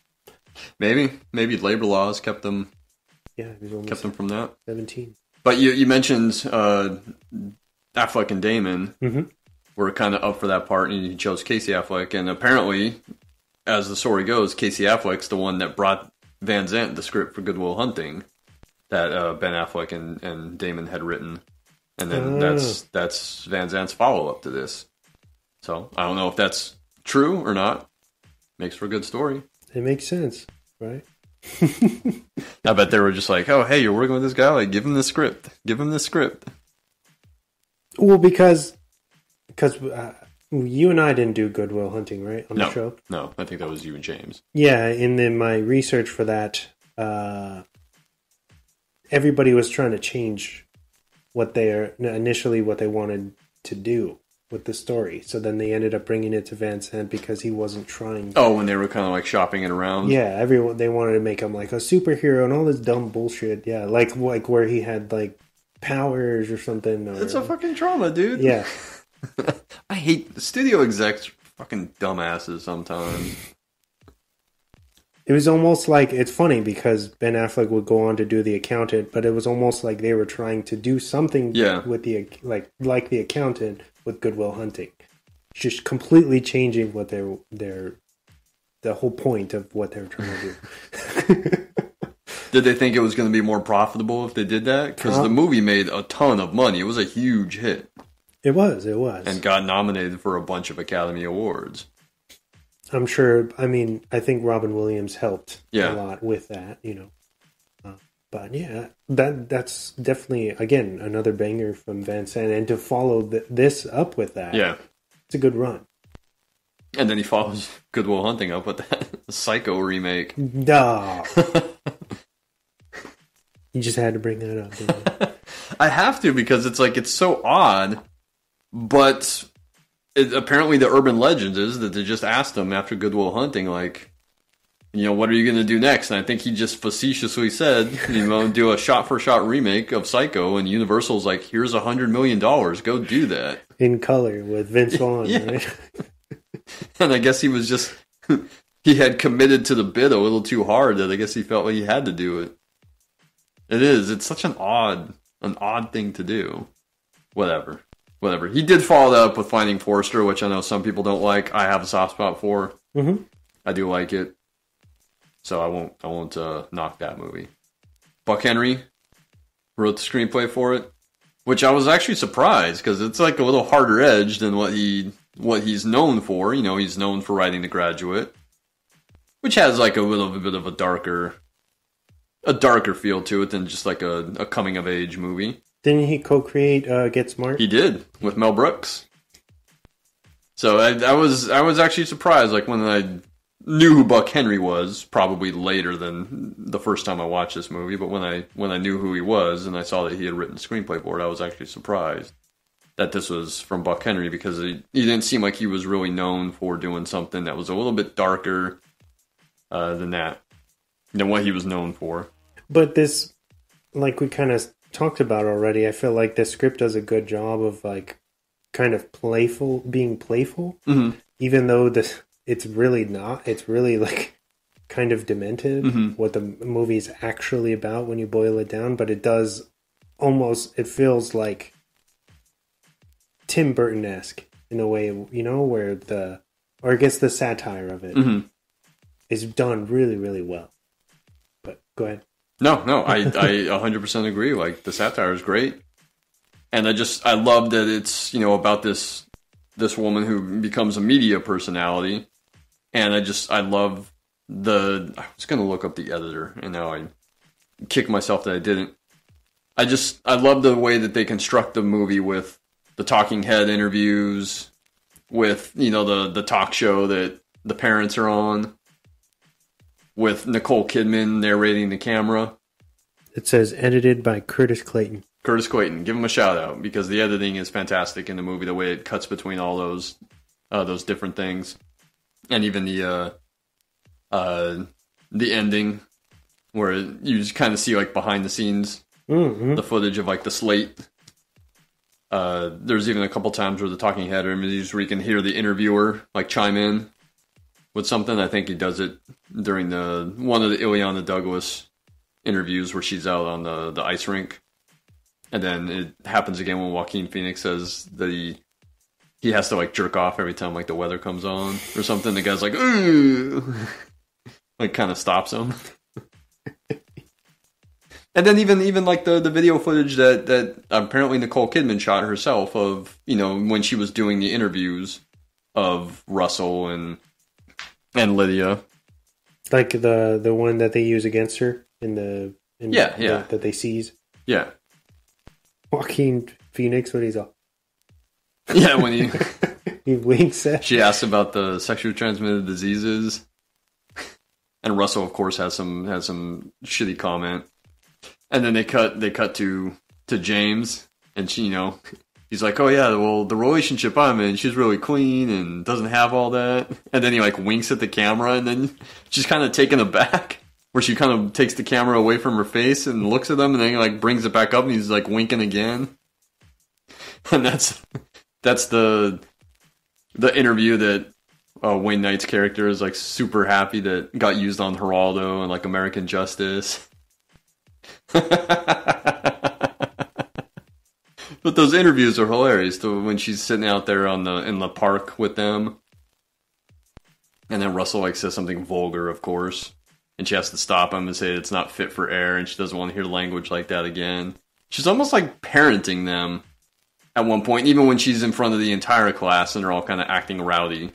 Maybe labor laws kept them. Yeah, he was only kept them from that. 17. But you mentioned Affleck and Damon. Mm-hmm. were kind of up for that part, and he chose Casey Affleck. And apparently, as the story goes, Casey Affleck's the one that brought Van Zandt the script for Good Will Hunting that Ben Affleck and Damon had written. And then that's Van Zandt's follow-up to this. So, I don't know if that's true or not. Makes for a good story. It makes sense, right? I bet they were just like, oh, hey, you're working with this guy? Like, give him the script. Give him the script. Well, because you and I didn't do Good Will Hunting, right, on the show? No, I think that was you and James. Yeah, in my research for that, everybody was trying to change what they wanted to do with the story. So then they ended up bringing it to Van Zandt because he wasn't trying. Oh, when they were kind of like shopping it around? Yeah, they wanted to make him like a superhero and all this dumb bullshit. Yeah, like where he had like powers or something. It's a fucking trauma, dude. Yeah. I hate the studio execs, fucking dumbasses sometimes. It was almost like, it's funny because Ben Affleck would go on to do The Accountant, but it was almost like they were trying to do something with the like The Accountant with Good Will Hunting, just completely changing what the whole point of what they were trying to do. Did they think it was going to be more profitable if they did that? Because the movie made a ton of money. It was a huge hit. It was. And got nominated for a bunch of Academy Awards. I'm sure. I mean, I think Robin Williams helped a lot with that, you know. But yeah, that's definitely, again, another banger from Van Zandt. And to follow this up with that, it's a good run. And then he follows Good Will Hunting up with that Psycho remake. No. You just had to bring that up, didn't you? I have to, because it's so odd, but apparently the urban legend is that they just asked him after Good Will Hunting, like, you know, what are you going to do next? And I think he just facetiously said, you know, do a shot-for-shot remake of Psycho, and Universal's like, here's $100 million, go do that. In color with Vince Vaughn, right? And I guess he was just, he had committed to the bit a little too hard that I guess he felt like he had to do it. It's such an odd thing to do. Whatever. He did follow that up with Finding Forrester, which I know some people don't like. I have a soft spot for. Mm-hmm. I do like it. So I won't knock that movie. Buck Henry wrote the screenplay for it, which I was actually surprised because it's like a little harder edge than what he's known for. You know, he's known for writing The Graduate, which has like a little bit of a darker feel to it than just like a coming of age movie. Didn't he co-create Get Smart? He did, with Mel Brooks. So I was actually surprised, like when I knew who Buck Henry was, probably later than the first time I watched this movie, but when I knew who he was and I saw that he had written the screenplay for it, I was actually surprised that this was from Buck Henry, because he didn't seem like he was really known for doing something that was a little bit darker than what he was known for. But this, like we kind of talked about already, I feel like the script does a good job of like kind of being playful, mm-hmm. even though it's really not. It's really like kind of demented what the movie is actually about when you boil it down. But it does it feels like Tim Burton-esque in a way, you know, where I guess the satire of it is done really, really well. But go ahead. No, I 100% agree. Like, the satire is great. And I love that it's, you know, about this woman who becomes a media personality. And I love I was going to look up the editor, and now I kick myself that I didn't. I love the way that they construct the movie with the talking head interviews, with, you know, the talk show that the parents are on, with Nicole Kidman narrating the camera. It says edited by Curtis Clayton. Curtis Clayton, give him a shout out, because the editing is fantastic in the movie. The way it cuts between all those different things, and even the ending, where you just kind of see like behind the scenes, the footage of like the slate. There's even a couple times where the talking head interviews where you can hear the interviewer like chime in with something. I think he does it during one of the Ileana Douglas interviews where she's out on the ice rink. And then it happens again when Joaquin Phoenix says that he has to like jerk off every time like the weather comes on or something. The guy's like, ooh, like kind of stops him. And then even like the video footage that apparently Nicole Kidman shot herself of, you know, when she was doing the interviews of Russell and Lydia. Like the one that they use against her that they seize. Yeah. Joaquin Phoenix when he's all. Yeah, when he he winks at. She asks about the sexually transmitted diseases, and Russell, of course, has some shitty comment. And then they cut to James, and she, you know, he's like, oh yeah, well, the relationship I'm in, she's really clean and doesn't have all that. And then he like winks at the camera, and then she's kind of taken aback, where she kind of takes the camera away from her face and looks at them, and then he like brings it back up, and he's like winking again. And that's the interview that Wayne Knight's character is like super happy that got used on Geraldo and like American Justice. But those interviews are hilarious. When she's sitting out there in the park with them, and then Russell like says something vulgar, of course, and she has to stop him and say it's not fit for air, and she doesn't want to hear language like that again. She's almost like parenting them at one point, even when she's in front of the entire class and they're all kind of acting rowdy.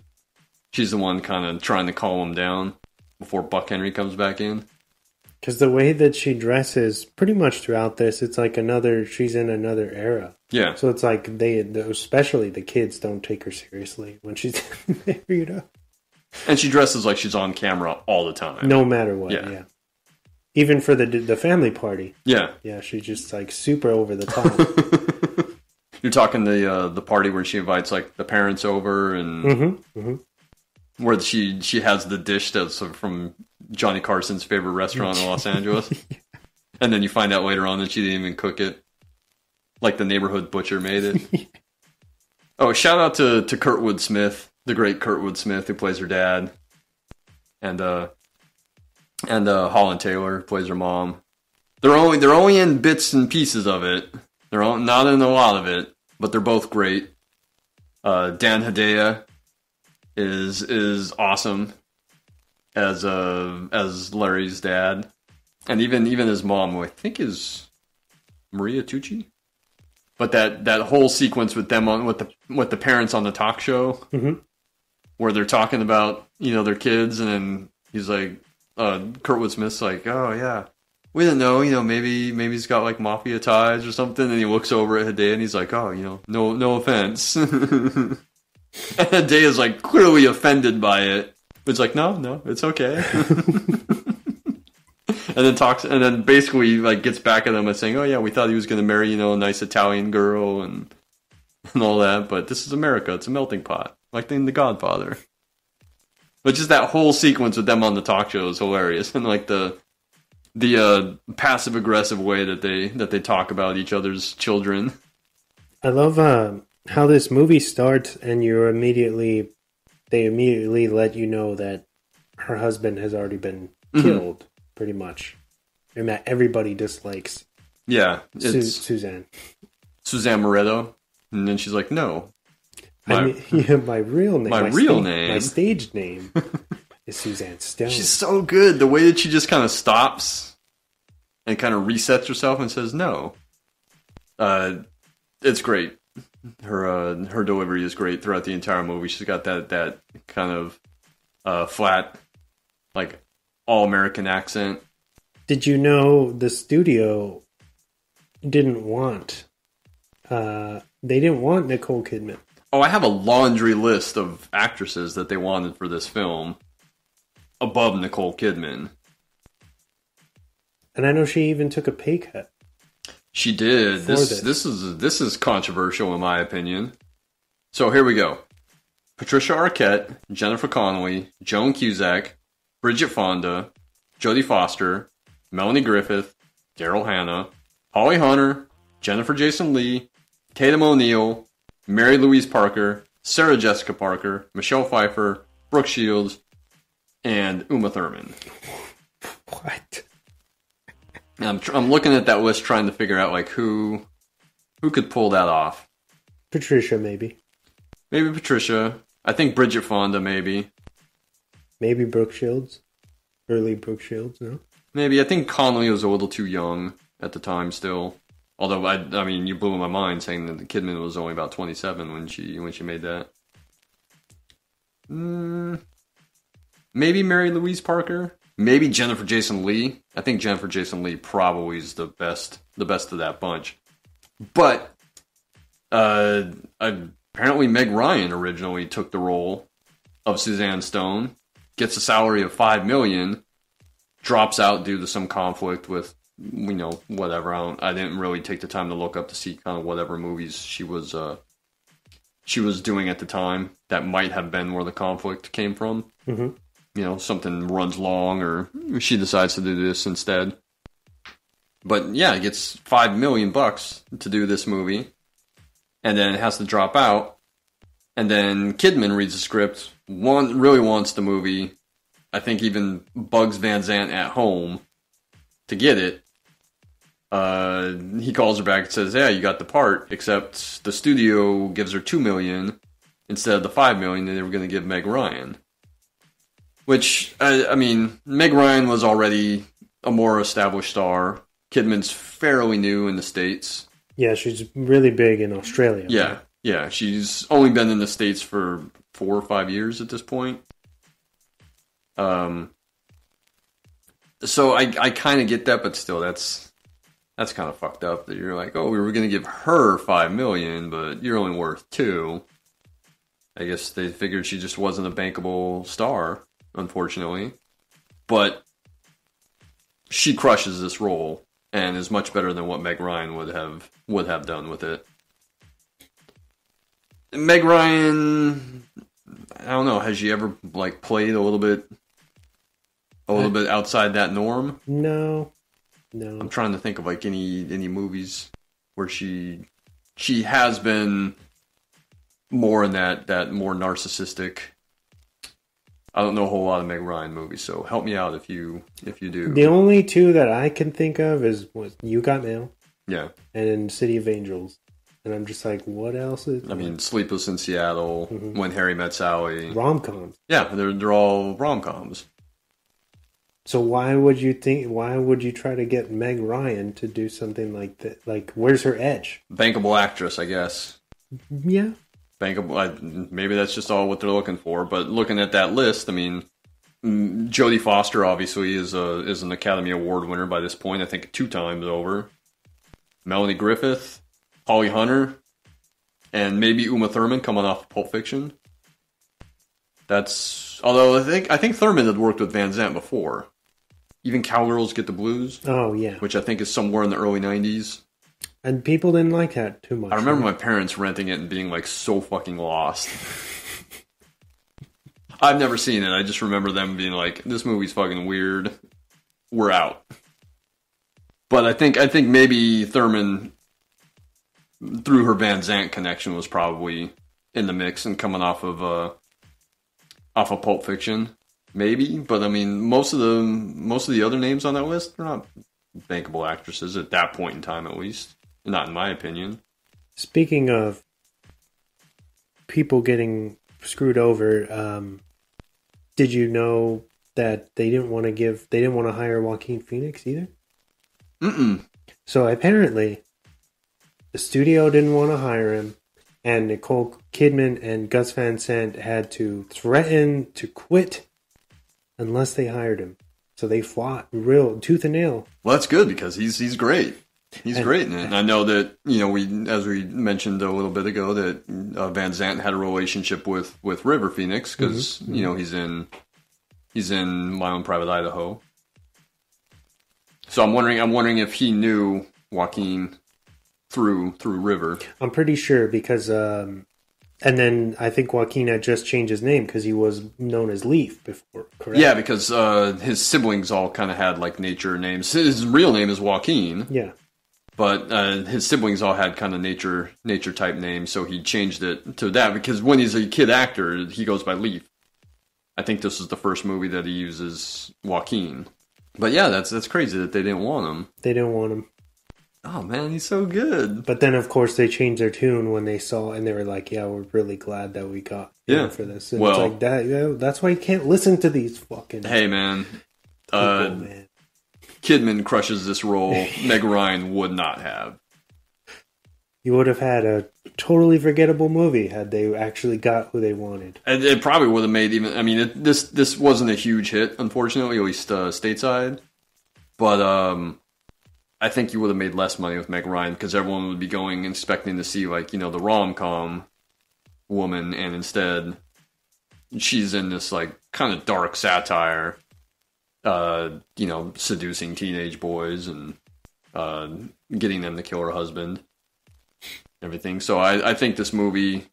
She's the one kind of trying to calm them down before Buck Henry comes back in. Because the way that she dresses, pretty much throughout this, it's like she's in another era. Yeah. So it's like especially the kids, don't take her seriously when she's there, you know. And she dresses like she's on camera all the time. No matter what, yeah. Even for the family party. Yeah. Yeah, she's just like super over the top. You're talking the party where she invites like the parents over and where she has the dish that's from Johnny Carson's favorite restaurant in Los Angeles. And then you find out later on that she didn't even cook it. Like the neighborhood butcher made it. Oh, shout out to Kurtwood Smith, the great Kurtwood Smith who plays her dad. And Holland Taylor plays her mom. They're only in bits and pieces of it. They're not in a lot of it, but they're both great. Dan Hedaya is awesome as Larry's dad, and even his mom, who I think is Maria Tucci. But that whole sequence with them with the parents on the talk show, where they're talking about, you know, their kids, and then he's like, Kurtwood Smith's like, oh yeah, we didn't know, you know, maybe he's got like mafia ties or something, and he looks over at Hedaya and he's like, oh, you know, no offense. And Hedaya's like clearly offended by it. It's like, no, it's okay. And then basically like gets back at them and saying, oh yeah, we thought he was going to marry, you know, a nice Italian girl and all that, but this is America. It's a melting pot, like in The Godfather. But just that whole sequence with them on the talk show is hilarious, and like the passive aggressive way that they talk about each other's children. I love how this movie starts, and they immediately let you know that her husband has already been killed, pretty much, and that everybody dislikes. Yeah, it's Suzanne Moretto, and then she's like, "No, my real name, my stage name is Suzanne Stone." She's so good. The way that she just kind of stops and kind of resets herself and says, "No," it's great. Her delivery is great throughout the entire movie. She's got that kind of flat, like all American accent. Did you know the studio didn't want Nicole Kidman? Oh, I have a laundry list of actresses that they wanted for this film above Nicole Kidman. And I know she even took a pay cut. She did. This is controversial in my opinion. So here we go. Patricia Arquette, Jennifer Connelly, Joan Cusack, Bridget Fonda, Jodie Foster, Melanie Griffith, Daryl Hannah, Holly Hunter, Jennifer Jason Leigh, Tatum O'Neal, Mary Louise Parker, Sarah Jessica Parker, Michelle Pfeiffer, Brooke Shields, and Uma Thurman. What? I'm looking at that list trying to figure out like who could pull that off. Patricia, maybe. Maybe Patricia. I think Bridget Fonda, maybe. Maybe Brooke Shields. Early Brooke Shields, no? Maybe. I think Connolly was a little too young at the time still. Although, I mean, you blew my mind saying that the Kidman was only about 27 when she made that. Maybe Mary Louise Parker. Maybe Jennifer Jason Leigh. I think Jennifer Jason Leigh probably is the best of that bunch. But apparently Meg Ryan originally took the role of Suzanne Stone, gets a salary of $5 million, drops out due to some conflict with, whatever. I didn't really take the time to look up to see kind of whatever movies she was doing at the time. That might have been where the conflict came from. Mm-hmm. Something runs long, or she decides to do this instead. But yeah, it gets $5 million to do this movie, and then it has to drop out. And then Kidman reads the script, really wants the movie. I think even bugs Van Zandt at home to get it. He calls her back and says, "Yeah, you got the part, except the studio gives her $2 million instead of the $5 million that they were going to give Meg Ryan." Which, I mean, Meg Ryan was already a more established star. Kidman's fairly new in the States. Yeah, she's really big in Australia. Yeah, right? Yeah. She's only been in the States for 4 or 5 years at this point. So I kind of get that, but still, that's kind of fucked up that you're like, oh, we were going to give her $5 million, but you're only worth $2 million. I guess they figured she just wasn't a bankable star, unfortunately. But she crushes this role and is much better than what Meg Ryan would have done with it. Meg Ryan, I don't know, has she ever played a little bit outside that norm? No. I'm trying to think of any movies where she has been more in that more narcissistic. I don't know a whole lot of Meg Ryan movies, so help me out if you do. The only two that I can think of was You Got Mail. Yeah. And City of Angels. And I'm just like, what else is... I mean, Sleepless in Seattle, mm-hmm. When Harry Met Sally. Rom-coms. Yeah, they're all rom-coms. So why would you try to get Meg Ryan to do something like that? Like, where's her edge? Bankable actress, I guess. Yeah. Bankable. Maybe that's just all what they're looking for. But looking at that list, I mean, Jodie Foster obviously is an Academy Award winner by this point. I think 2 times over. Melanie Griffith, Holly Hunter, and maybe Uma Thurman coming off of Pulp Fiction. Although I think Thurman had worked with Van Zandt before. Even Cowgirls Get the Blues. Oh, yeah. Which I think is somewhere in the early 90s. And people didn't like that too much. I remember my parents renting it and being so fucking lost. I've never seen it. I just remember them being like, this movie's fucking weird. We're out. But I think maybe Thurman, through her Van Zandt connection, was probably in the mix and coming off of Pulp Fiction. Maybe, but I mean, most of the other names on that list, they're not bankable actresses at that point in time, at least. Not in my opinion. Speaking of people getting screwed over, did you know that they didn't want to hire Joaquin Phoenix either? Mm-mm. So apparently, the studio didn't want to hire him, and Nicole Kidman and Gus Van Sant had to threaten to quit unless they hired him. So they fought real tooth and nail. Well, that's good because he's great. He's great in it. And I know that, as we mentioned a little bit ago, that Van Zandt had a relationship with River Phoenix because, mm-hmm. he's in My Own Private Idaho. So I'm wondering if he knew Joaquin through River. I'm pretty sure because and then I think Joaquin had just changed his name because he was known as Leaf before, correct? Yeah, because his siblings all kind of had nature names. His real name is Joaquin. Yeah. But his siblings all had kind of nature type names, so he changed it to that because when he's a kid actor, he goes by Leaf. I think this is the first movie that he uses Joaquin. But yeah, that's crazy that they didn't want him. They didn't want him. Oh man, he's so good. But then, of course, they changed their tune when they saw, and they were like, "Yeah, we're really glad that we got him for this." And it's like that. That's why you can't listen to these fucking. Hey man, people, man. Kidman crushes this role. Meg Ryan would not have. You would have had a totally forgettable movie had they actually got who they wanted. And it probably would have made even. I mean, this wasn't a huge hit, unfortunately, at least stateside. But I think you would have made less money with Meg Ryan because everyone would be going expecting to see like the rom-com woman, and instead she's in this like kind of dark satire, seducing teenage boys and getting them to kill her husband. Everything. So I think this movie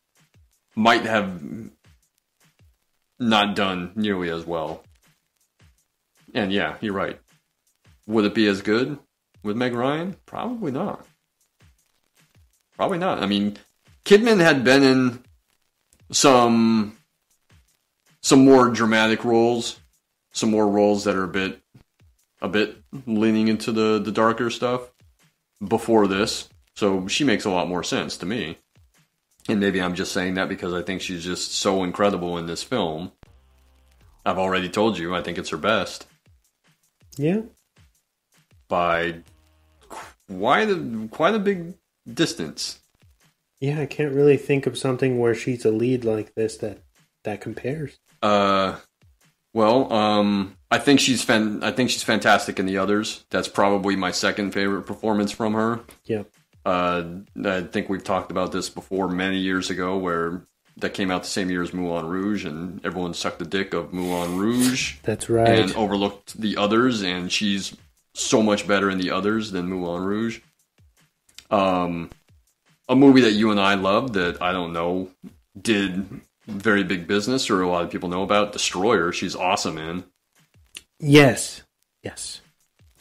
might have not done nearly as well. And yeah, you're right. Would it be as good with Meg Ryan? Probably not. Probably not. I mean, Kidman had been in some more dramatic roles, some more roles that are a bit leaning into the darker stuff before this. So she makes a lot more sense to me. And maybe I'm just saying that because I think she's just so incredible in this film. I've already told you, I think it's her best. Yeah. By quite a big distance. Yeah, I can't really think of something where she's a lead like this that compares. I think she's fantastic in The Others. That's probably my second favorite performance from her. Yep. I think we've talked about this before many years ago, where that came out the same year as Moulin Rouge, and everyone sucked the dick of Moulin Rouge. That's right. And overlooked The Others, and she's so much better in The Others than Moulin Rouge. A movie that you and I loved that I don't know did very big business, or a lot of people know about, Destroyer. She's awesome in. Yes.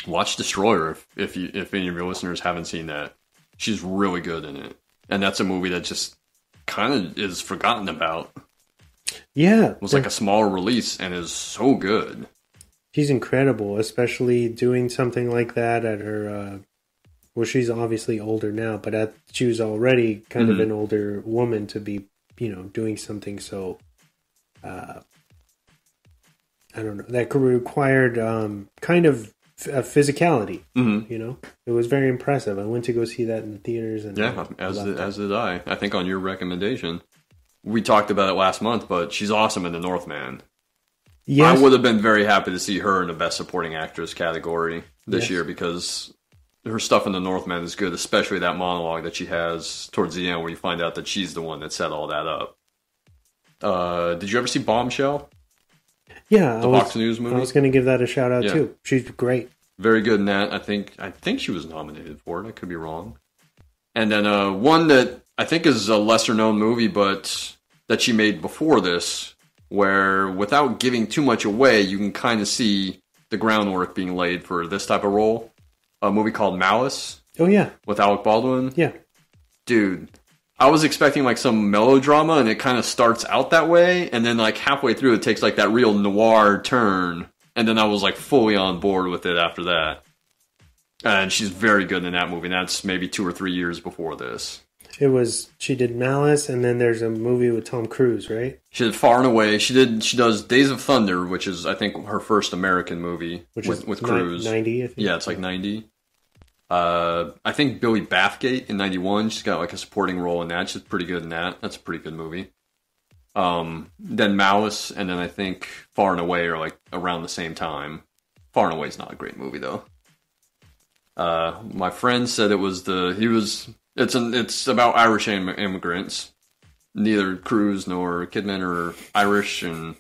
Watch Destroyer if any of your listeners haven't seen that. She's really good in it. And that's a movie that just kind of is forgotten about. Yeah. It was like a smaller release and is so good. She's incredible, especially doing something like that at her... she's obviously older now, but she was already kind of an older woman to be, doing something so... I don't know. That required kind of physicality. It was very impressive. I went to go see that in the theaters, and as did I. I think on your recommendation, we talked about it last month. But she's awesome in The Northman. Yes. I would have been very happy to see her in the Best Supporting Actress category this year because her stuff in The Northman is good, especially that monologue that she has towards the end, where you find out that she's the one that set all that up. Did you ever see Bombshell? Yeah, the Fox News movie. I was going to give that a shout out too. She's great, very good in that. I think she was nominated for it. I could be wrong. And then one that I think is a lesser known movie, but that she made before this, where without giving too much away, you can kind of see the groundwork being laid for this type of role. A movie called Malice. Oh yeah, with Alec Baldwin. Yeah, dude. I was expecting like some melodrama, and it kind of starts out that way, and then like halfway through it takes like that real noir turn, and then I was like fully on board with it after that. And she's very good in that movie, and that's maybe 2 or 3 years before this. She did Malice, and then there's a movie with Tom Cruise, right? She did Far and Away. She does Days of Thunder, which is I think her first American movie with Cruise. 90, I think. Yeah, it's like 90. I think Billy Bathgate in 91. She's got like a supporting role in that. She's pretty good in that. That's a pretty good movie. Then Malice, and then I think Far and Away are like around the same time. Far and Away is not a great movie though. My friend said it's about Irish immigrants. Neither Cruise nor Kidman are Irish, and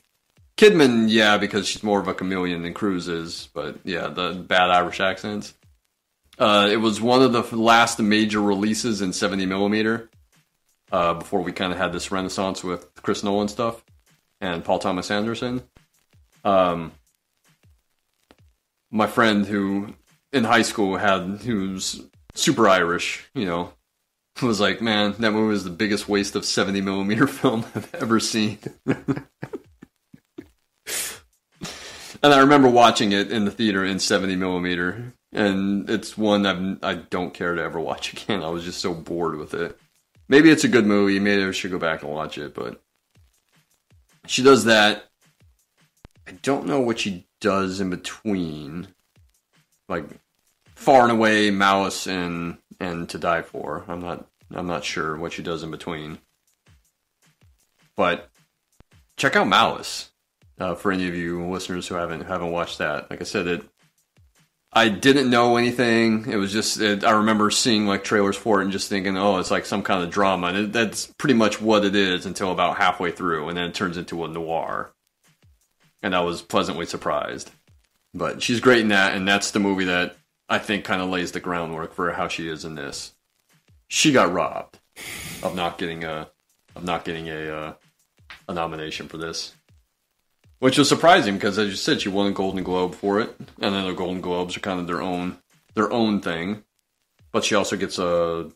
Kidman, yeah, because she's more of a chameleon than Cruise is. But yeah, the bad Irish accents. It was one of the last major releases in 70mm before we kind of had this renaissance with Chris Nolan stuff and Paul Thomas Anderson. My friend who in high school who's super Irish, was like, man, that movie was the biggest waste of 70mm film I've ever seen. And I remember watching it in the theater in 70mm. And it's one I don't care to ever watch again. I was just so bored with it. Maybe it's a good movie. Maybe I should go back and watch it. But she does that. I don't know what she does in between. Like, far and away, Malice and To Die For. I'm not sure what she does in between. But check out Malice. For any of you listeners who haven't watched that. Like I said, I didn't know anything. It was just, I remember seeing like trailers for it and just thinking, oh, it's like some kind of drama. And that's pretty much what it is until about halfway through. And then it turns into a noir. And I was pleasantly surprised. But she's great in that. And that's the movie that I think kind of lays the groundwork for how she is in this. She got robbed of not getting a nomination for this. Which was surprising because, as you said, she won a Golden Globe for it, and then the Golden Globes are kind of their own thing. But she also gets a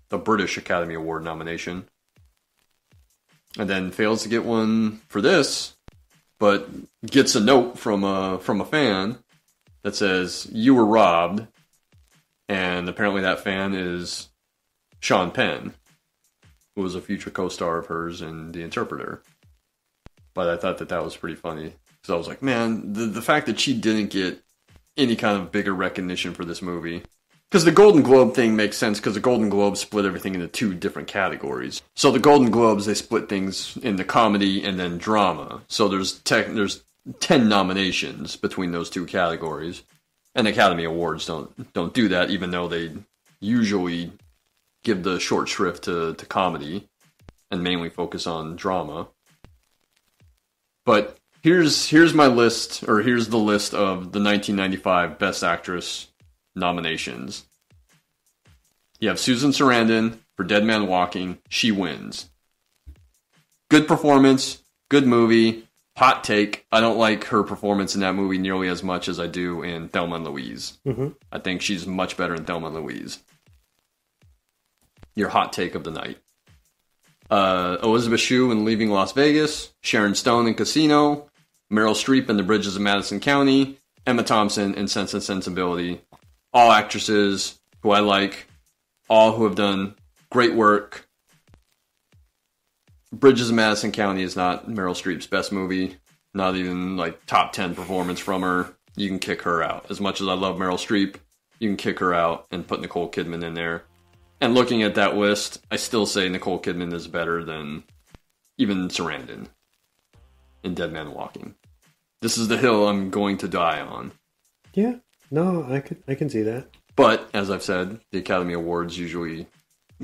British Academy Award nomination, and then fails to get one for this, but gets a note from a fan that says you were robbed, and apparently that fan is Sean Penn, who was a future co-star of hers in The Interpreter. But I thought that was pretty funny. Because I was like, man, the fact that she didn't get any kind of bigger recognition for this movie. Because the Golden Globe thing makes sense, because the Golden Globes split everything into 2 different categories. So the Golden Globes, they split things into comedy and then drama. So there's 10 nominations between those 2 categories. And Academy Awards don't do that, even though they usually give the short shrift to comedy and mainly focus on drama. But here's my list, or here's the list of the 1995 Best Actress nominations. You have Susan Sarandon for Dead Man Walking. She wins. Good performance, good movie, hot take. I don't like her performance in that movie nearly as much as I do in Thelma and Louise. Mm-hmm. I think she's much better in Thelma and Louise. Your hot take of the night. Elizabeth Shue in Leaving Las Vegas, Sharon Stone in Casino, Meryl Streep in The Bridges of Madison County, Emma Thompson in Sense and Sensibility. All actresses who I like, all who have done great work. Bridges of Madison County is not Meryl Streep's best movie, not even like top 10 performance from her. You can kick her out. As much as I love Meryl Streep, you can kick her out and put Nicole Kidman in there. And looking at that list, I still say Nicole Kidman is better than even Sarandon in Dead Man Walking. This is the hill I'm going to die on. Yeah, no, I can see that. But, as I've said, the Academy Awards usually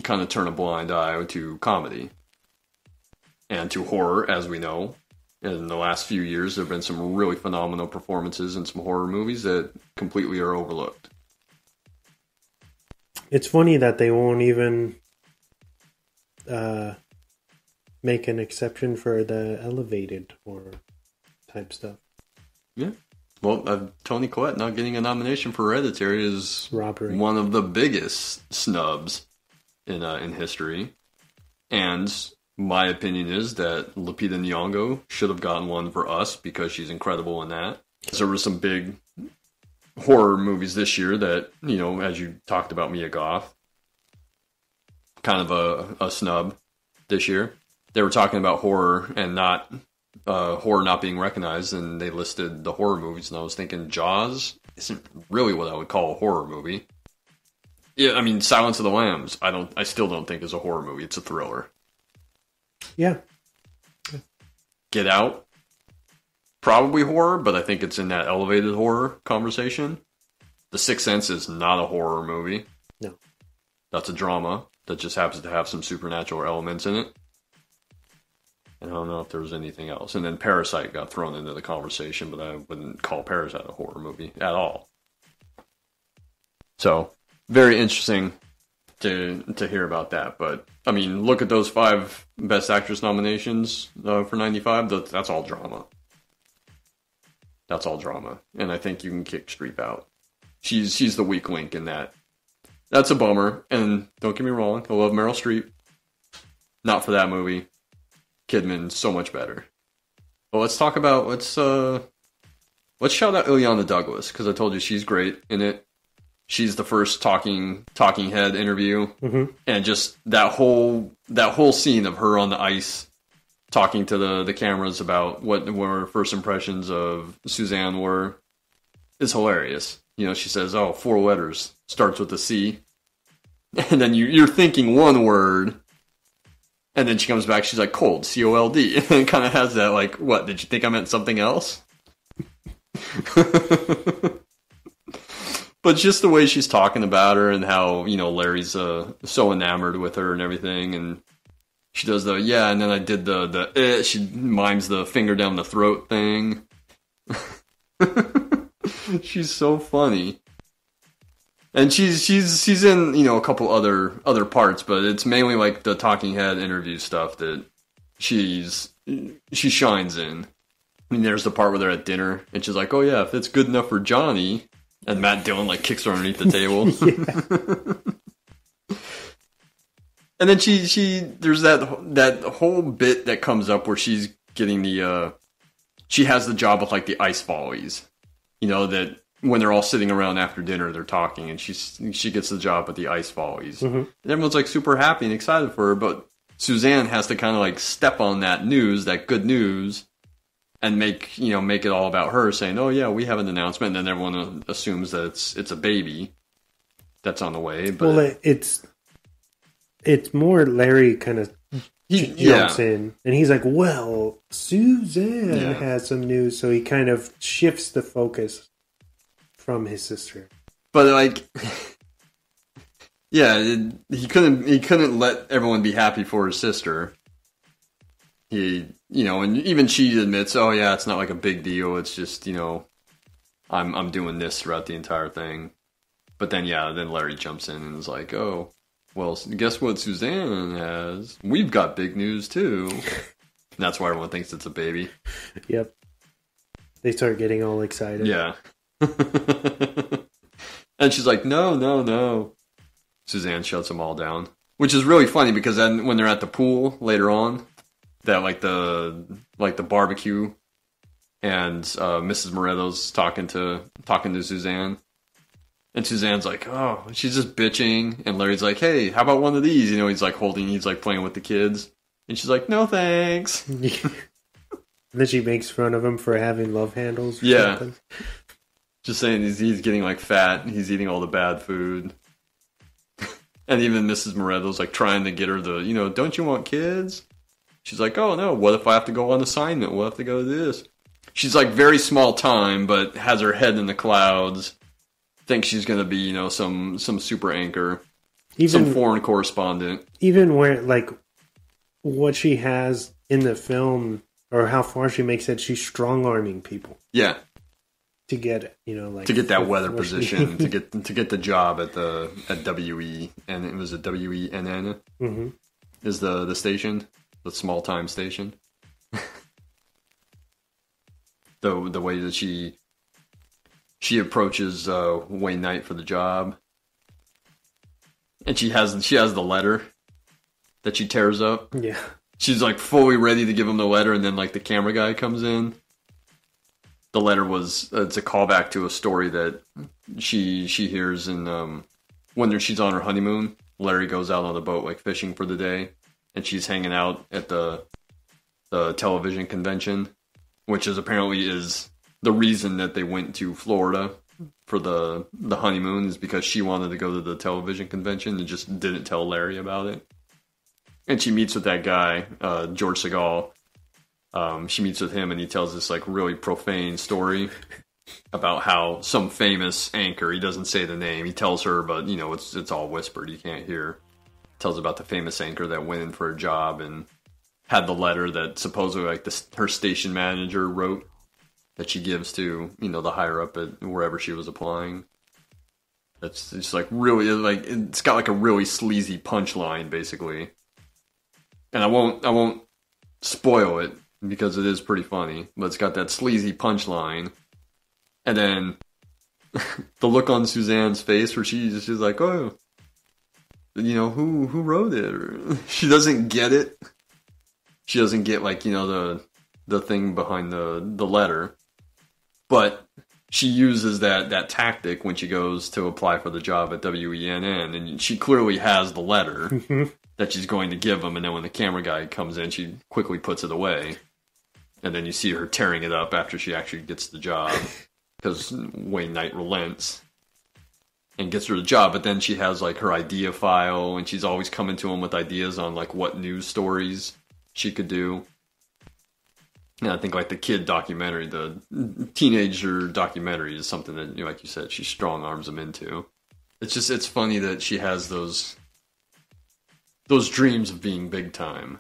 kind of turn a blind eye to comedy. And to horror, as we know. In the last few years, there have been some really phenomenal performances in some horror movies that completely are overlooked. It's funny that they won't even make an exception for the elevated horror type stuff. Yeah. Well, Toni Collette not getting a nomination for Hereditary is robbery. One of the biggest snubs in history. And my opinion is that Lupita Nyong'o should have gotten one for Us because she's incredible in that. There were some big horror movies this year that, you know, as you talked about Mia Goth, kind of a snub this year. They were talking about horror and not horror not being recognized, and they listed the horror movies, and I was thinking Jaws isn't really what I would call a horror movie. Yeah, I mean Silence of the Lambs, I still don't think is a horror movie. It's a thriller. Yeah. Get Out, probably horror, but I think it's in that elevated horror conversation. The Sixth Sense is not a horror movie. No. That's a drama that just happens to have some supernatural elements in it. And I don't know if there was anything else. And then Parasite got thrown into the conversation, but I wouldn't call Parasite a horror movie at all. So, very interesting to hear about that. But, I mean, look at those 5 Best Actress nominations for 95. That's all drama. That's all drama. And I think you can kick Streep out. She's the weak link in that. That's a bummer. And don't get me wrong, I love Meryl Streep. Not for that movie. Kidman, so much better. Well, let's let's shout out Ileana Douglas, because I told you she's great in it. She's the first talking head interview, and just that whole scene of her on the ice talking to the cameras about what her first impressions of Suzanne were is hilarious. You know, she says, "Oh, 4 letters, starts with a C," and then you're thinking one word, and then she comes back, she's like, "cold, COLD," and it kind of has that like, "What? Did you think I meant something else?" But just the way she's talking about her and how, you know, Larry's so enamored with her and everything, and she does and then I did she mimes the finger down the throat thing. She's so funny. And she's in, you know, a couple other parts, but it's mainly like the talking head interview stuff that she shines in. I mean, there's the part where they're at dinner, and she's like, "Oh yeah, if it's good enough for Johnny," and Matt Dillon like kicks her underneath the table. And then there's that whole bit that comes up where she's getting she has the job with like the ice volleys, you know, that when they're all sitting around after dinner, they're talking, and she gets the job with the ice volleys, and everyone's like super happy and excited for her, but Suzanne has to kind of like step on that good news. And make it all about her, saying, "Oh yeah, we have an announcement," and then everyone assumes that it's a baby that's on the way. But well, it's more Larry kind of jumps in, and he's like, "Well, Suzanne has some news," so he kind of shifts the focus from his sister. But like, he couldn't let everyone be happy for his sister. And even she admits, "Oh yeah, it's not like a big deal. It's just, you know, I'm doing this throughout the entire thing." But then Larry jumps in and is like, "Oh, well, guess what Suzanne has? We've got big news too." And that's why everyone thinks it's a baby. Yep. They start getting all excited. Yeah. And she's like, "No. Suzanne shuts them all down, which is really funny because then when they're at the pool later on. That like the barbecue, and Mrs. Moreto's talking to Suzanne, and Suzanne's like, "Oh, she's just bitching," and Larry's like, "Hey, how about one of these?" You know, he's like playing with the kids, and she's like, "No, thanks." And then she makes fun of him for having love handles. Something. Just saying he's getting like fat, and he's eating all the bad food, and even Mrs. Moreto's like trying to get her "Don't you want kids?" She's like, "Oh no, what if I have to go on assignment? We'll have to go to this." She's like very small time, but has her head in the clouds. Thinks she's going to be, some super anchor, some foreign correspondent. Even where, like, what she has in the film, or how far she makes it, she's strong-arming people. Yeah. To get, to get that weather position, to get the job at WE, and it was a WENN, is the station. The small time station. the way that she approaches Wayne Knight for the job, and she has the letter that she tears up. Yeah, she's like fully ready to give him the letter, and then like the camera guy comes in. The letter it's a callback to a story that she hears in when she's on her honeymoon. Larry goes out on the boat like fishing for the day. And she's hanging out at the television convention, which apparently is the reason that they went to Florida for the honeymoon, is because she wanted to go to the television convention and just didn't tell Larry about it. And she meets with that guy, George Segal. She meets with him, and he tells this like really profane story about how some famous anchor, he doesn't say the name, he tells her, but it's all whispered, you can't hear. Tells about the famous anchor that went in for a job and had the letter that supposedly like her station manager wrote, that she gives to the higher up at wherever she was applying. That's just like really like it's got like a really sleazy punchline basically, and I won't spoil it because it is pretty funny, but it's got that sleazy punchline, and then the look on Suzanne's face where she's like, "Oh. Who wrote it?" Or, she doesn't get it. She doesn't get like, the thing behind the letter. But she uses that tactic when she goes to apply for the job at WENN, and she clearly has the letter that she's going to give him, and then when the camera guy comes in, she quickly puts it away. And then you see her tearing it up after she actually gets the job, because Wayne Knight relents and gets her the job. But then she has like her idea file, and she's always coming to him with ideas on like what news stories she could do. And I think like the kid documentary, the teenager documentary, is something that, you know, like you said, she strong arms him into. It's funny that she has those dreams of being big time.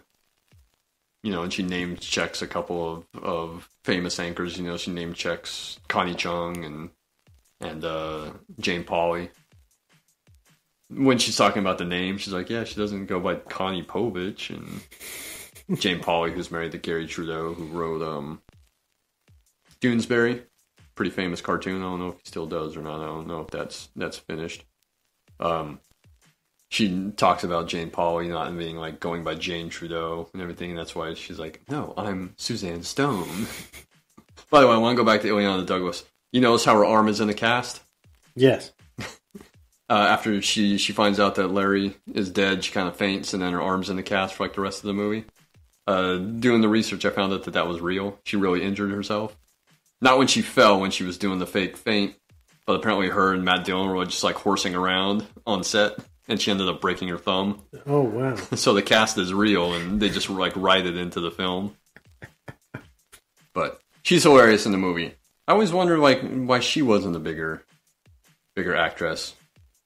You know, and she name checks a couple of famous anchors. You know, she name checks Connie Chung and Jane Pauley. When she's talking about the name, she's like, yeah, she doesn't go by Connie Povich. And Jane Pauley, who's married to Gary Trudeau, who wrote Doonesbury, pretty famous cartoon. I don't know if he still does or not. I don't know if that's finished. She talks about Jane Pauley not being like going by Jane Trudeau and everything. And that's why she's like, no, I'm Suzanne Stone. By the way, I want to go back to Ileana Douglas. You notice how her arm is in the cast? Yes. After she finds out that Larry is dead, she kind of faints, and then her arm's in the cast for like the rest of the movie. Doing the research, I found out that was real. She really injured herself. Not when she fell, when she was doing the fake faint, but apparently her and Matt Dillon were just like horsing around on set. And she ended up breaking her thumb. Oh, wow. So the cast is real, and they just like write it into the film. But she's hilarious in the movie. I always wondered like why she wasn't a bigger actress.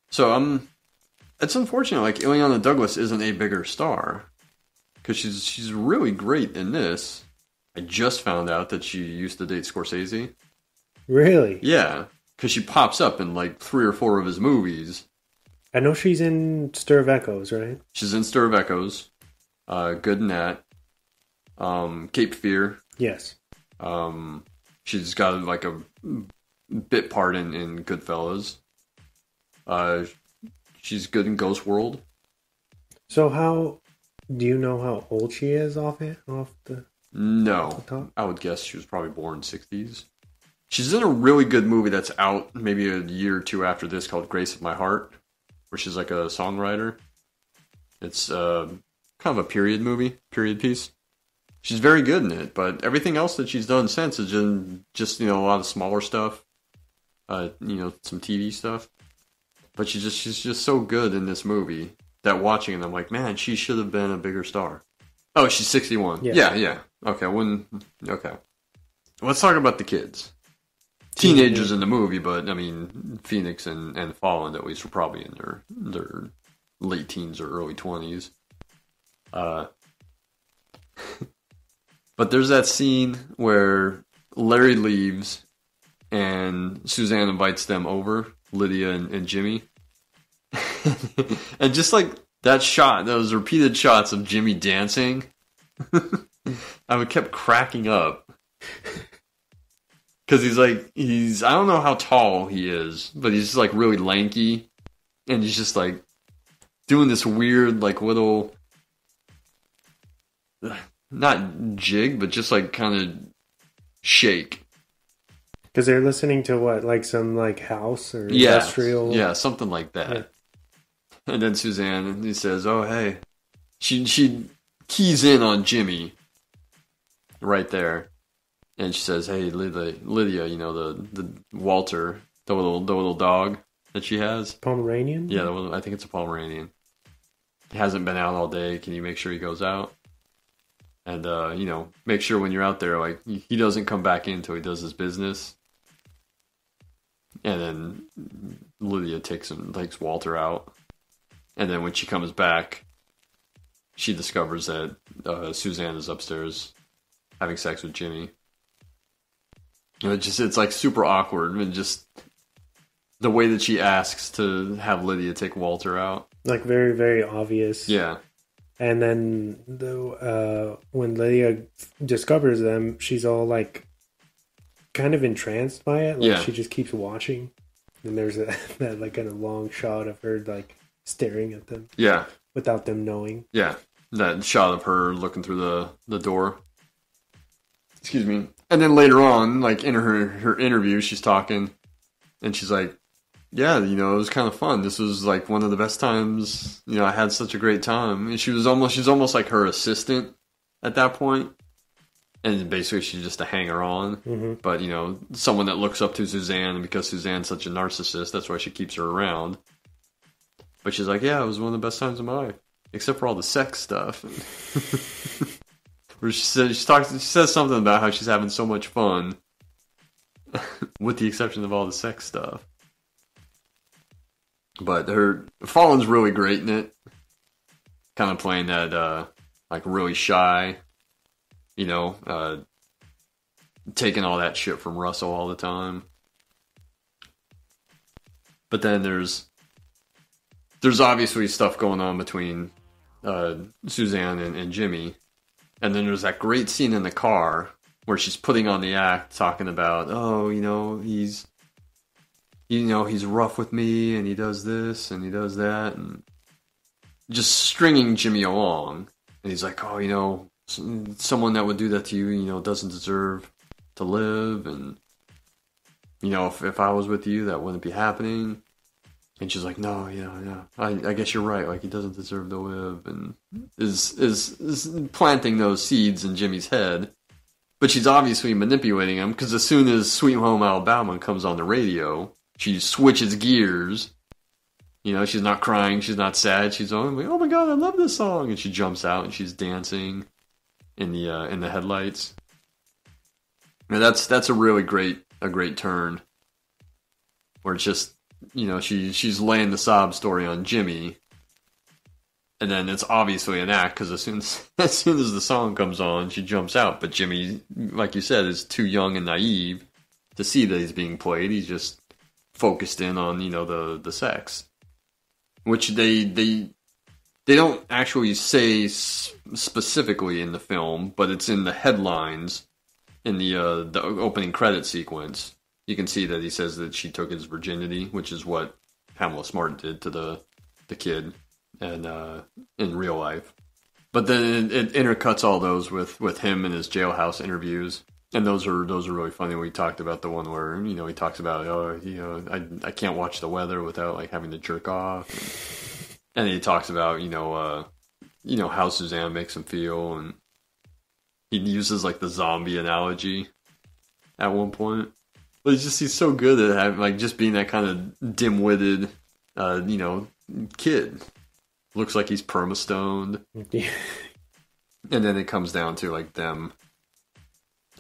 So it's unfortunate like Ileana Douglas isn't a bigger star, because she's really great in this. I just found out that she used to date Scorsese. Really? Yeah, because she pops up in like 3 or 4 of his movies. I know she's in Stir of Echoes, right? She's in Stir of Echoes. Good in that. Cape Fear. Yes. She's got like a bit part in Goodfellas. She's good in Ghost World. So how do you know how old she is off the top? I would guess she was probably born 60s. She's in a really good movie that's out maybe a year or 2 after this called Grace of My Heart, where she's like a songwriter. It's kind of a period piece. She's very good in it, but everything else that she's done since is just you know, a lot of smaller stuff, you know, some TV stuff. But she's just so good in this movie that watching it, I'm like, man, she should have been a bigger star. Oh, she's 61. Yeah. Okay. Let's talk about the kids. Teenagers in the movie, but I mean, Phoenix and Folland at least were probably in their late teens or early 20s. But there's that scene where Larry leaves and Suzanne invites them over, Lydia and Jimmy. And just like that shot, those repeated shots of Jimmy dancing, I kept cracking up. Because I don't know how tall he is, but he's just like really lanky. And he's just like doing this weird, like little, not jig, but just like kind of shake. Because they're listening to what, like some like house or industrial? Yeah, something like that. Yeah. And then Suzanne, he says, oh, hey. She keys in on Jimmy right there. And she says, hey, Lydia, you know, the Walter, the little dog that she has. Pomeranian? Yeah, I think it's a Pomeranian. He hasn't been out all day. Can you make sure he goes out? And, you know, make sure when you're out there, like, he doesn't come back in until he does his business. And then Lydia takes Walter out. And then when she comes back, she discovers that Suzanne is upstairs having sex with Jimmy. And it's like super awkward. And just the way that she asks to have Lydia take Walter out. Like very, very obvious. Yeah. And then when Lydia discovers them, she's all like kind of entranced by it. Like she just keeps watching. And there's that like kind of long shot of her like staring at them. Yeah. Without them knowing. Yeah. That shot of her looking through the door. excuse me. And then later on, like in her interview, she's talking, and she's like, yeah, it was kind of fun. This was like one of the best times, I had such a great time. And she's almost like her assistant at that point. And basically she's just a hanger-on. Mm-hmm. But, someone that looks up to Suzanne, and because Suzanne's such a narcissist, that's why she keeps her around. But she's like, yeah, it was one of the best times of my life. Except for all the sex stuff. Where she says something about how she's having so much fun. With the exception of all the sex stuff. But Fallen's really great in it. Kind of playing that, like, really shy, taking all that shit from Russell all the time. But then there's obviously stuff going on between Suzanne and Jimmy. And then there's that great scene in the car where she's putting on the act, talking about, he's rough with me, and he does this, and he does that, and just stringing Jimmy along. And he's like, someone that would do that to you, doesn't deserve to live, and, if I was with you, that wouldn't be happening. And she's like, no, I guess you're right, like, he doesn't deserve to live, and is planting those seeds in Jimmy's head. But she's obviously manipulating him, because as soon as Sweet Home Alabama comes on the radio, she switches gears. She's not crying, she's not sad, she's like, oh my god, I love this song, and she jumps out and she's dancing in the headlights. And that's a really great turn, where it's just she's laying the sob story on Jimmy, and then it's obviously an act, because as soon as the song comes on, she jumps out. But Jimmy, like you said, is too young and naive to see that he's being played. He's just focused in on the sex, which they don't actually say specifically in the film, but it's in the headlines in the opening credit sequence. You can see that he says that she took his virginity, which is what Pamela Smart did to the kid, and in real life. But then it intercuts all those with him and his jailhouse interviews. And those are really funny. We talked about the one where, he talks about, I can't watch the weather without like having to jerk off. And he talks about, how Suzanne makes him feel, and he uses like the zombie analogy at one point. But he's so good at having, like, just being that kind of dim-witted, kid. Looks like he's perma-stoned. Yeah. And then it comes down to like them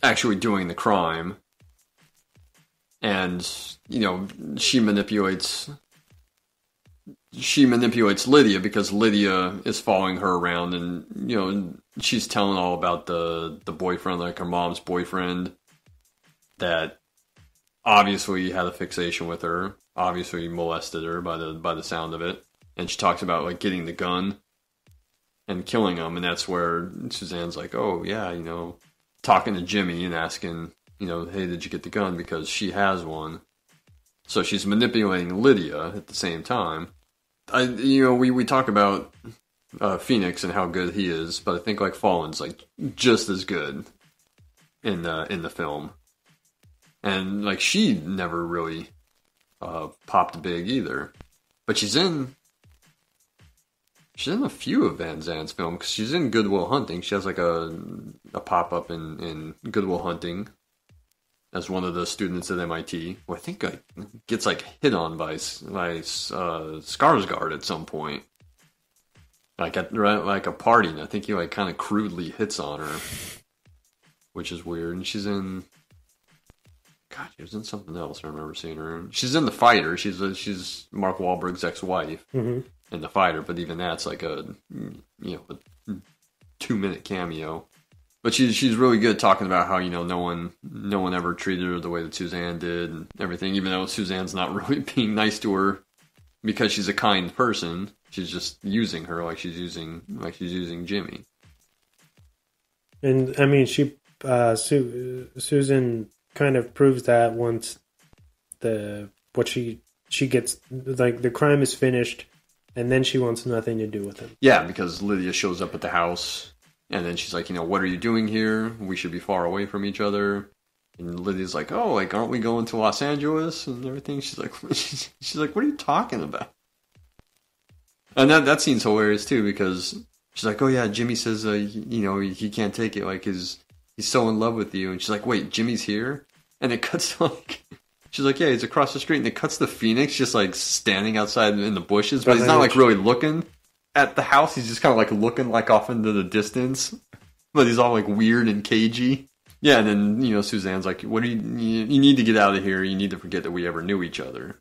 actually doing the crime, and she manipulates Lydia, because Lydia is following her around, and she's telling all about the boyfriend, like her mom's boyfriend, that obviously had a fixation with her, obviously molested her by the sound of it, and she talks about like getting the gun and killing him, and that's where Suzanne's like, oh yeah, talking to Jimmy and asking, hey, did you get the gun? Because she has one. So she's manipulating Lydia at the same time. We talk about Phoenix and how good he is, but I think like Fallen's like just as good in the film. And like she never really popped big either. But she's in a few of Van Zandt's films, because she's in Good Will Hunting. She has like a pop-up in Good Will Hunting as one of the students at MIT, who I think like gets like hit on by Skarsgård at some point, like at like a party, and I think he like kind of crudely hits on her, which is weird. And she's in, God, she was in something else I remember seeing her in. She's in The Fighter. She's Mark Wahlberg's ex-wife. Mm-hmm. In The Fighter, but even that's like a 2-minute cameo. But she's really good talking about how no one ever treated her the way that Suzanne did and everything. Even though Suzanne's not really being nice to her because she's a kind person, she's just using her like she's using Jimmy. And I mean, Susan kind of proves that once she gets, like, the crime is finished. And then she wants nothing to do with him. Yeah, because Lydia shows up at the house, And then she's like, what are you doing here? We should be far away from each other. And Lydia's like, oh, like, aren't we going to Los Angeles and everything? She's like, she's like, what are you talking about? And that scene's hilarious too, because she's like, oh yeah, Jimmy says, he can't take it. Like, he's so in love with you. And she's like, wait, Jimmy's here? And it cuts to like, she's like, yeah, he's across the street. And it cuts to Phoenix just like standing outside in the bushes, but he's not like really looking at the house. He's just kind of like looking like off into the distance, but he's all like weird and cagey. Yeah, and then, Suzanne's like, what do you need to get out of here. You need to forget that we ever knew each other.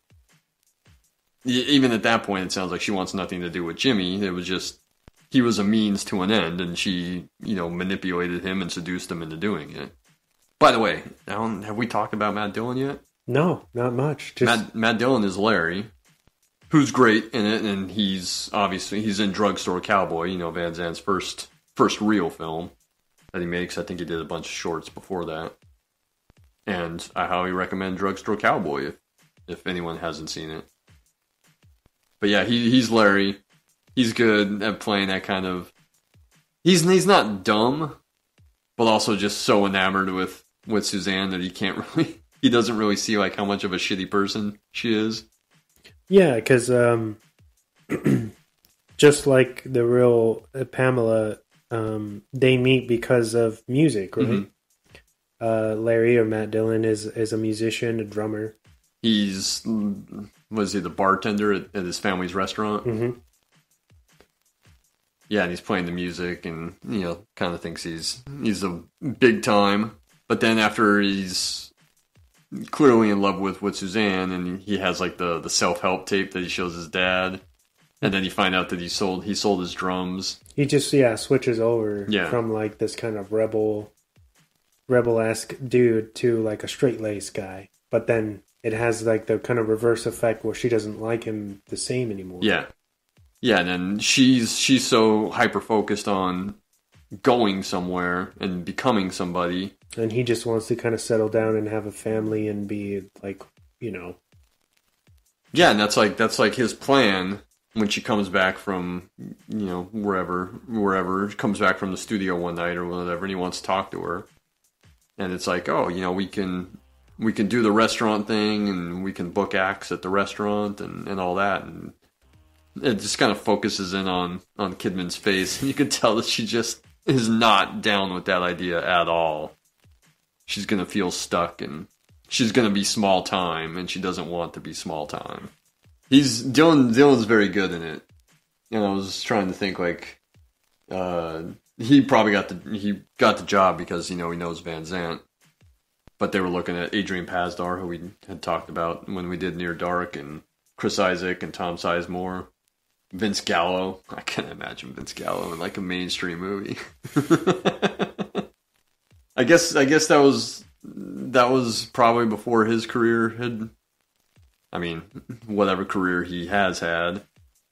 Even at that point, it sounds like she wants nothing to do with Jimmy. It was just, he was a means to an end, and she, manipulated him and seduced him into doing it. By the way, have we talked about Matt Dillon yet? No, not much. Matt Dillon is Larry, who's great in it, and he's in Drugstore Cowboy, Van Zandt's first real film that he makes. I think he did a bunch of shorts before that. And I highly recommend Drugstore Cowboy if anyone hasn't seen it. But yeah, he's Larry. He's good at playing that kind of... He's not dumb, but also just so enamored with Suzanne that he doesn't really see like how much of a shitty person she is. Yeah, because just like the real Pamela, they meet because of music, right? Mm-hmm. Larry, or Matt Dillon, is a musician, a drummer. Was he the bartender at his family's restaurant? Mm-hmm. Yeah, and he's playing the music, and kind of thinks he's a big time. But then after he's clearly in love with Suzanne, and he has like the self-help tape that he shows his dad, and then you find out that he sold his drums. He just switches over from like this kind of rebel-esque dude to like a straight-laced guy, but then it has like the kind of reverse effect where she doesn't like him the same anymore. Yeah, and then she's so hyper-focused on going somewhere and becoming somebody. And he just wants to kind of settle down and have a family and be like, Yeah, and that's like his plan when she comes back from, wherever, comes back from the studio one night or whatever, and he wants to talk to her. And it's like, oh, we can do the restaurant thing, and we can book acts at the restaurant and all that. And it just kind of focuses in on Kidman's face. And you can tell that she just is not down with that idea at all. She's going to feel stuck, and she's going to be small time, and she doesn't want to be small time. Dylan's very good in it. And I was trying to think, like, he probably got the job because, he knows Van Zandt. But they were looking at Adrian Pasdar, who we had talked about when we did Near Dark, and Chris Isaac and Tom Sizemore. Vince Gallo. I can't imagine Vince Gallo in like a mainstream movie. I guess that was probably before his career whatever career he has had.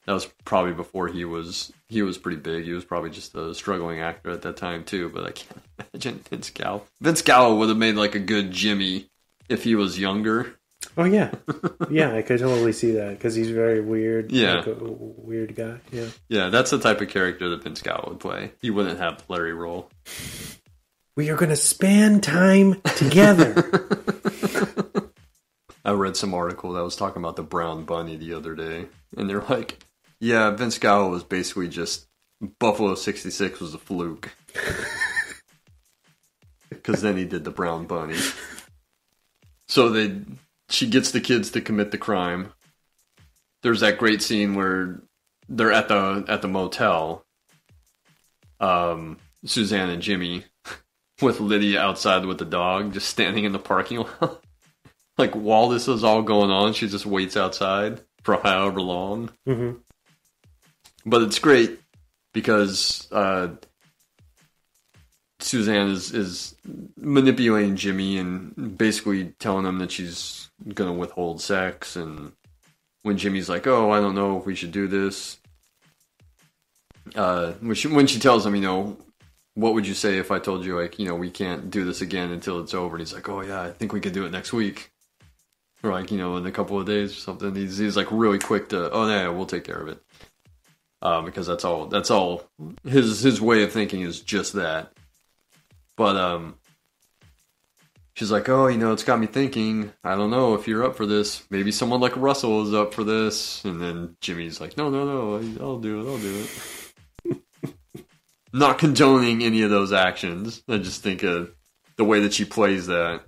That was probably before he was pretty big. He was probably just a struggling actor at that time too, but I can't imagine Vince Gallo. Vince Gallo would have made like a good Jimmy if he was younger. Oh yeah. Yeah, I could totally see that because he's very weird. Yeah. Like a weird guy. Yeah. Yeah, that's the type of character that Vince Gallo would play. He wouldn't have the Larry role. We are going to span time together. I read some article that was talking about the brown bunny the other day, and they're like, yeah, Vince Gallo was basically just Buffalo 66 was a fluke. Because then he did the brown bunny. So she gets the kids to commit the crime. There's that great scene where they're at the motel. Suzanne and Jimmy with Lydia outside with the dog, just standing in the parking lot. Like, while this is all going on, she just waits outside for however long. Mm-hmm. But it's great because Suzanne is manipulating Jimmy and basically telling him that she's going to withhold sex. And when Jimmy's like, oh, I don't know if we should do this. When she tells him, what would you say if I told you, like, we can't do this again until it's over? And he's like, oh, yeah, I think we could do it next week. Or, like, in a couple of days or something. He's like, really quick to, oh, yeah, we'll take care of it. because that's all his way of thinking is just that. But she's like, oh, it's got me thinking. I don't know if you're up for this. Maybe someone like Russell is up for this. And then Jimmy's like, no, I'll do it. Not condoning any of those actions. I just think the way that she plays that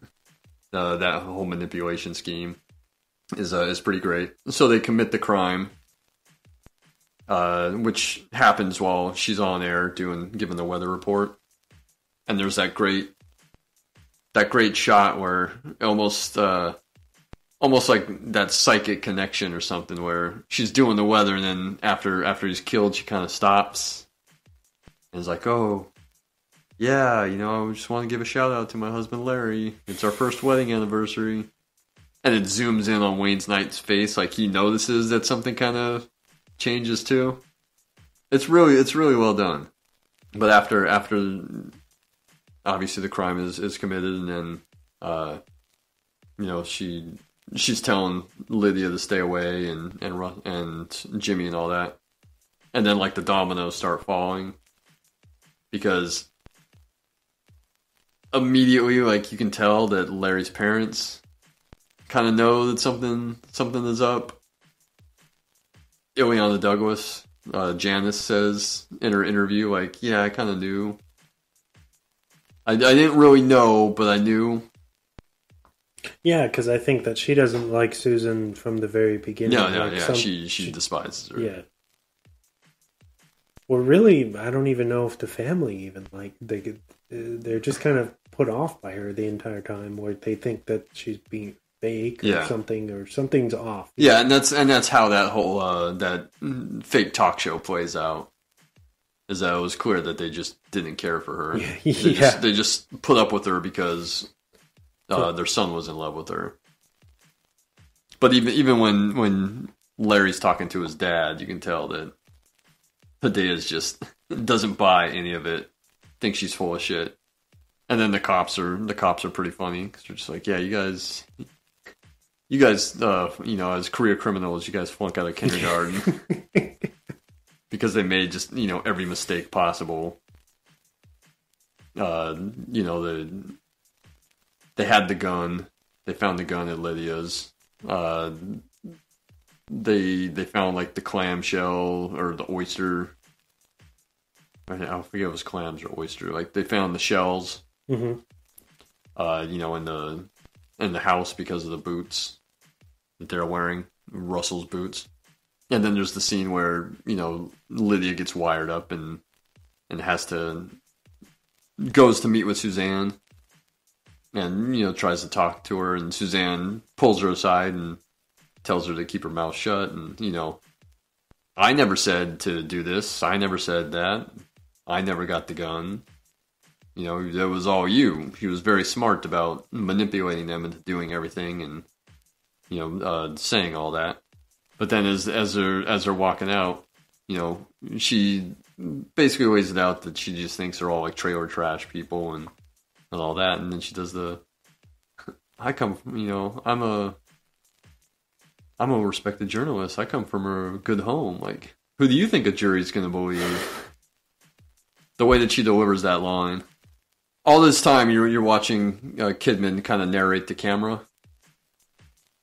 whole manipulation scheme is pretty great. So they commit the crime, which happens while she's on air giving the weather report. And there's that great shot where almost like that psychic connection or something, where she's doing the weather, and then after he's killed, she kind of stops and is like, oh, yeah, I just want to give a shout out to my husband Larry. It's our first wedding anniversary. And it zooms in on Wayne Knight's face, like he notices that something kind of changes too. It's really well done. But after obviously the crime is committed, and then she's telling Lydia to stay away, and Jimmy and all that, and then like the dominoes start falling, because immediately, like, you can tell that Larry's parents kind of know that something is up. Ileana Douglas, Janice, says in her interview, like, yeah, I kind of knew. I didn't really know, but I knew. Yeah, because I think that she doesn't like Susan from the very beginning. No, she despises her. Yeah. Well, really, I don't even know if the family even like they're just kind of put off by her the entire time, where they think that she's being fake or something's off. Yeah, and that's how that whole that fake talk show plays out. Is that it was clear that they just didn't care for her. They just put up with her because their son was in love with her. But even when Larry's talking to his dad, you can tell that Padea's just doesn't buy any of it. Thinks she's full of shit. And then the cops are pretty funny, because they're just like, yeah, you guys, as career criminals, you guys flunk out of kindergarten. Because they made just, every mistake possible. They had the gun. They found the gun at Lydia's. They found, like, the clamshell or the oyster. I forget if it was clams or oyster. Like, they found the shells. Mm-hmm. In the house because of the boots that they're wearing, Russell's boots. And then there's the scene where, Lydia gets wired up and goes to meet with Suzanne, and, tries to talk to her, and Suzanne pulls her aside and tells her to keep her mouth shut, and, I never said to do this, I never said that, I never got the gun, that was all you. He was very smart about manipulating them into doing everything, and, saying all that. But then as they're walking out, she basically lays it out that she just thinks they're all like trailer trash people and all that. And then she does I'm a respected journalist. I come from a good home. Like, who do you think a jury's going to believe? The way that she delivers that line. All this time you're watching Kidman kind of narrate the camera.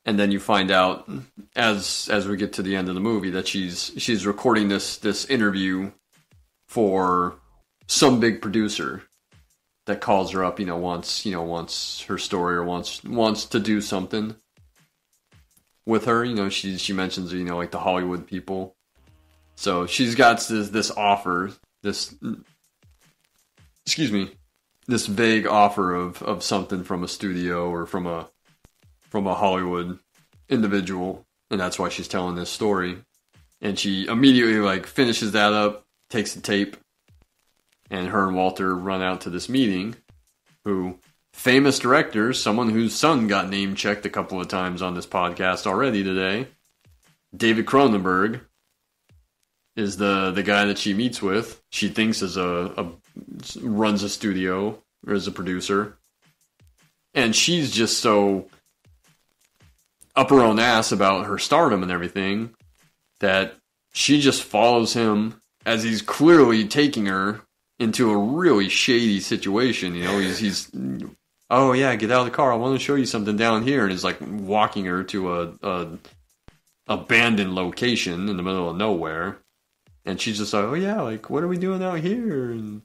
And then you find out, as we get to the end of the movie, that she's recording this interview for some big producer that calls her up, wants her story or wants to do something with her. She mentions, like the Hollywood people. So she's got this offer, this vague offer of something from a studio or from a Hollywood individual, and that's why she's telling this story. And she immediately, like, finishes that up, takes the tape, and her and Walter run out to this meeting. Who, famous director, someone whose son got name checked a couple of times on this podcast already today, David Cronenberg, is the guy that she meets with. She thinks runs a studio or is a producer, and she's just so up her own ass about her stardom and everything that she just follows him as he's clearly taking her into a really shady situation. You know, he's oh yeah, get out of the car. I want to show you something down here. And he's like walking her to a abandoned location in the middle of nowhere. And she's just like, oh yeah, like, what are we doing out here? And,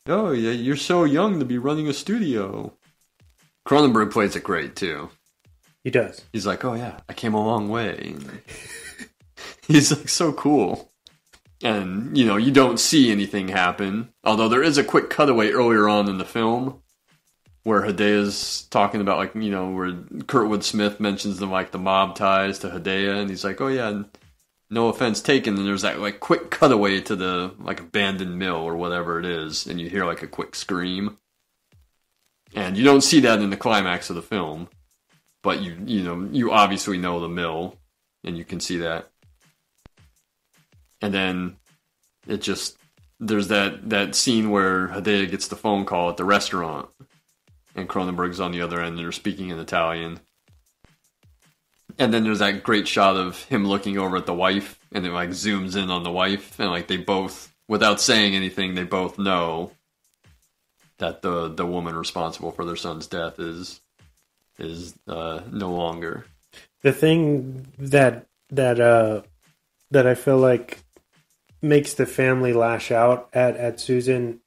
oh yeah, you're so young to be running a studio. Cronenberg plays it great too. He does. He's like, oh yeah, I came a long way. He's like so cool. And, you know, you don't see anything happen. Although there is a quick cutaway earlier on in the film where Hidea's talking about, like, you know, where Kurtwood Smith mentions them, like, the mob ties to Hidea. And he's like, oh yeah, no offense taken. And there's that, like, quick cutaway to the, like, abandoned mill or whatever it is. And you hear, like, a quick scream. And you don't see that in the climax of the film. But you obviously know the mill. And you can see that. And then it just, there's that scene where Hidea gets the phone call at the restaurant. And Cronenberg's on the other end and they're speaking in Italian. And then there's that great shot of him looking over at the wife. And it like zooms in on the wife. And like they both, without saying anything, they both know that the woman responsible for their son's death is no longer. The thing that I feel like makes the family lash out at Suzanne,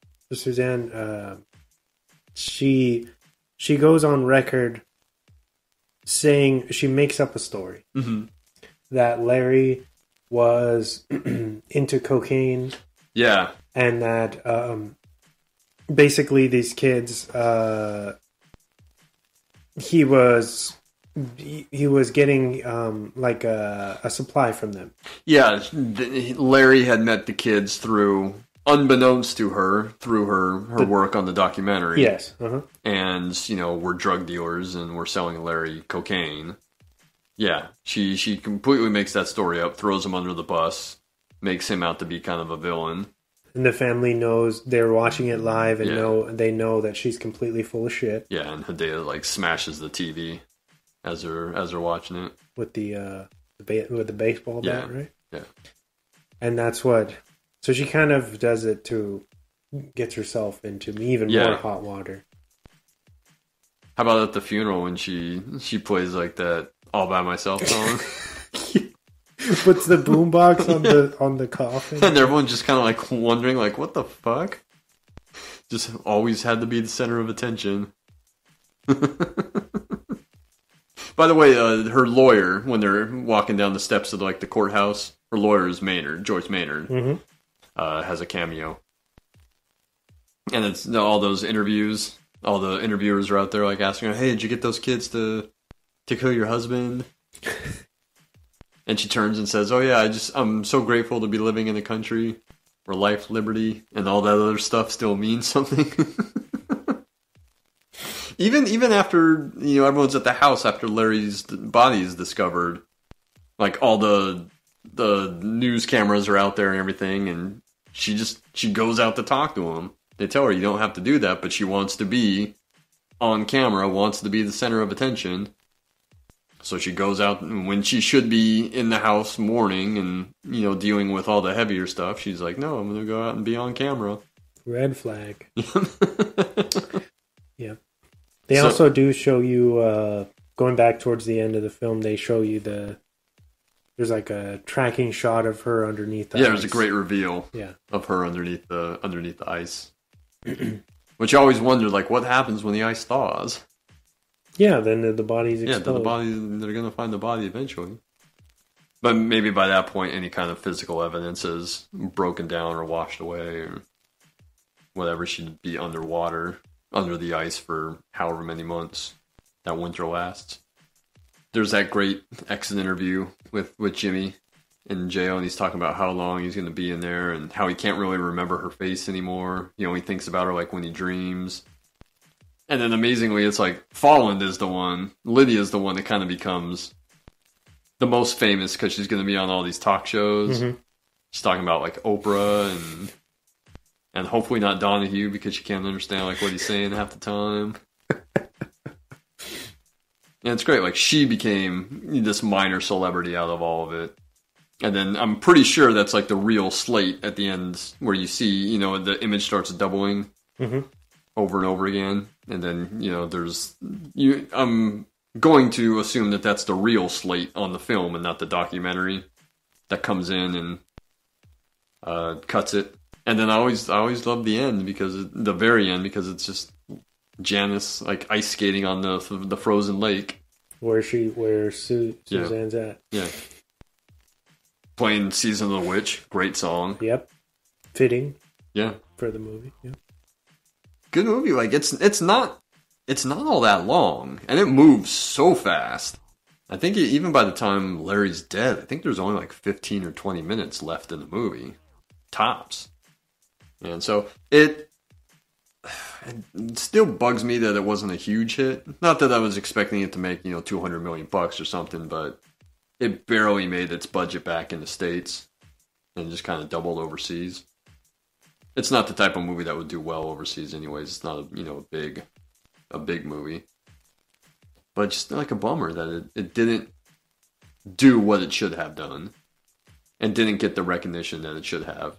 she goes on record saying she makes up a story that Larry was into cocaine. Yeah. And that basically these kids, he was getting like a supply from them. Yeah, Larry had met the kids through, unbeknownst to her, through her work on the documentary. Yes. And, you know, we're drug dealers and we're selling Larry cocaine. Yeah, she completely makes that story up, throws him under the bus, makes him out to be kind of a villain. And the family knows, they're watching it live and they know that she's completely full of shit. Yeah, and Hidea like smashes the TV as they're watching it with the baseball bat, right? Yeah. And that's what. So she kind of does it to gets herself into even more hot water. How about at the funeral when she plays like that All By Myself song? Puts the boombox on the coffin, and everyone's just kind of like wondering, like, what the fuck? Just always had to be the center of attention. By the way, her lawyer, when they're walking down the steps of like the courthouse, her lawyer is Maynard, Joyce Maynard, has a cameo, and it's all those interviews. All the interviewers are out there like asking her, "Hey, did you get those kids to kill your husband?" And she turns and says, "Oh yeah, I'm so grateful to be living in a country where life, liberty, and all that other stuff still means something." Even after, you know, everyone's at the house after Larry's body is discovered, like all the news cameras are out there and everything, and she goes out to talk to him. They tell her you don't have to do that, but she wants to be on camera, wants to be the center of attention. So she goes out, and when she should be in the house mourning and, you know, dealing with all the heavier stuff, she's like, no, I'm going to go out and be on camera. Red flag. Yeah. They also do show you, going back towards the end of the film, they show you there's like a tracking shot of her underneath the ice. There's a great reveal of her underneath the ice. Which I always wondered, like, what happens when the ice thaws? Yeah, then the body's exposed. Yeah, they're going to find the body eventually. But maybe by that point, any kind of physical evidence is broken down or washed away or whatever. She'd be underwater, under the ice for however many months that winter lasts. There's that great exit interview with Jimmy in jail, and he's talking about how long he's going to be in there and how he can't really remember her face anymore. You know, he thinks about her like when he dreams. And then amazingly, it's like Folland is the one, Lydia's the one that kind of becomes the most famous because she's going to be on all these talk shows. She's talking about like Oprah and hopefully not Donahue because she can't understand like what he's saying half the time. And it's great. Like she became this minor celebrity out of all of it. And then I'm pretty sure that's like the real slate at the end where you see, you know, the image starts doubling over and over again. And then, you know, I'm going to assume that that's the real slate on the film and not the documentary that comes in and cuts it. And then I always love the end the very end, because it's just Janice like ice skating on the frozen lake. Where Suzanne's at. Yeah. Playing Season of the Witch, great song. Yep, fitting. Yeah, for the movie. Yep. Good movie. Like it's not all that long, and it moves so fast. I think even by the time Larry's dead, I think there's only like 15 or 20 minutes left in the movie, tops. And so it still bugs me that it wasn't a huge hit. Not that I was expecting it to make, you know, $200 million or something, but it barely made its budget back in the States and just kind of doubled overseas. It's not the type of movie that would do well overseas anyways. It's not a big movie. But just like a bummer that it didn't do what it should have done and didn't get the recognition that it should have.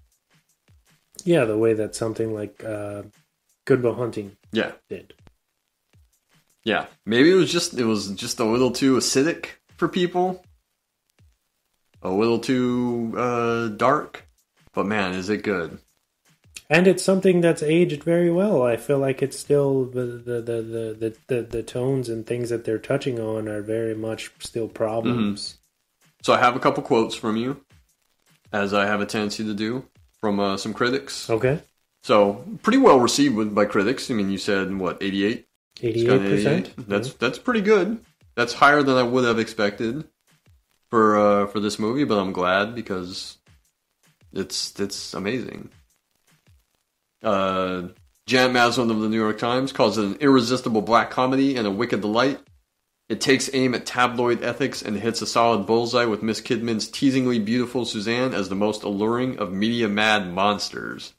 Yeah, the way that something like Good Will Hunting did. Yeah, maybe it was just a little too acidic for people. A little too dark, but man, is it good? And it's something that's aged very well. I feel like it's still the tones and things that they're touching on are very much still problems. Mm-hmm. So I have a couple quotes from you, as I have a tendency to do, from some critics. Okay. So pretty well received by critics. I mean, you said what, 88? 88%. That's pretty good. That's higher than I would have expected for this movie, but I'm glad because it's amazing. Janet Maslin of the New York Times calls it an irresistible black comedy and a wicked delight. It takes aim at tabloid ethics and hits a solid bullseye with Miss Kidman's teasingly beautiful Suzanne as the most alluring of media-mad monsters.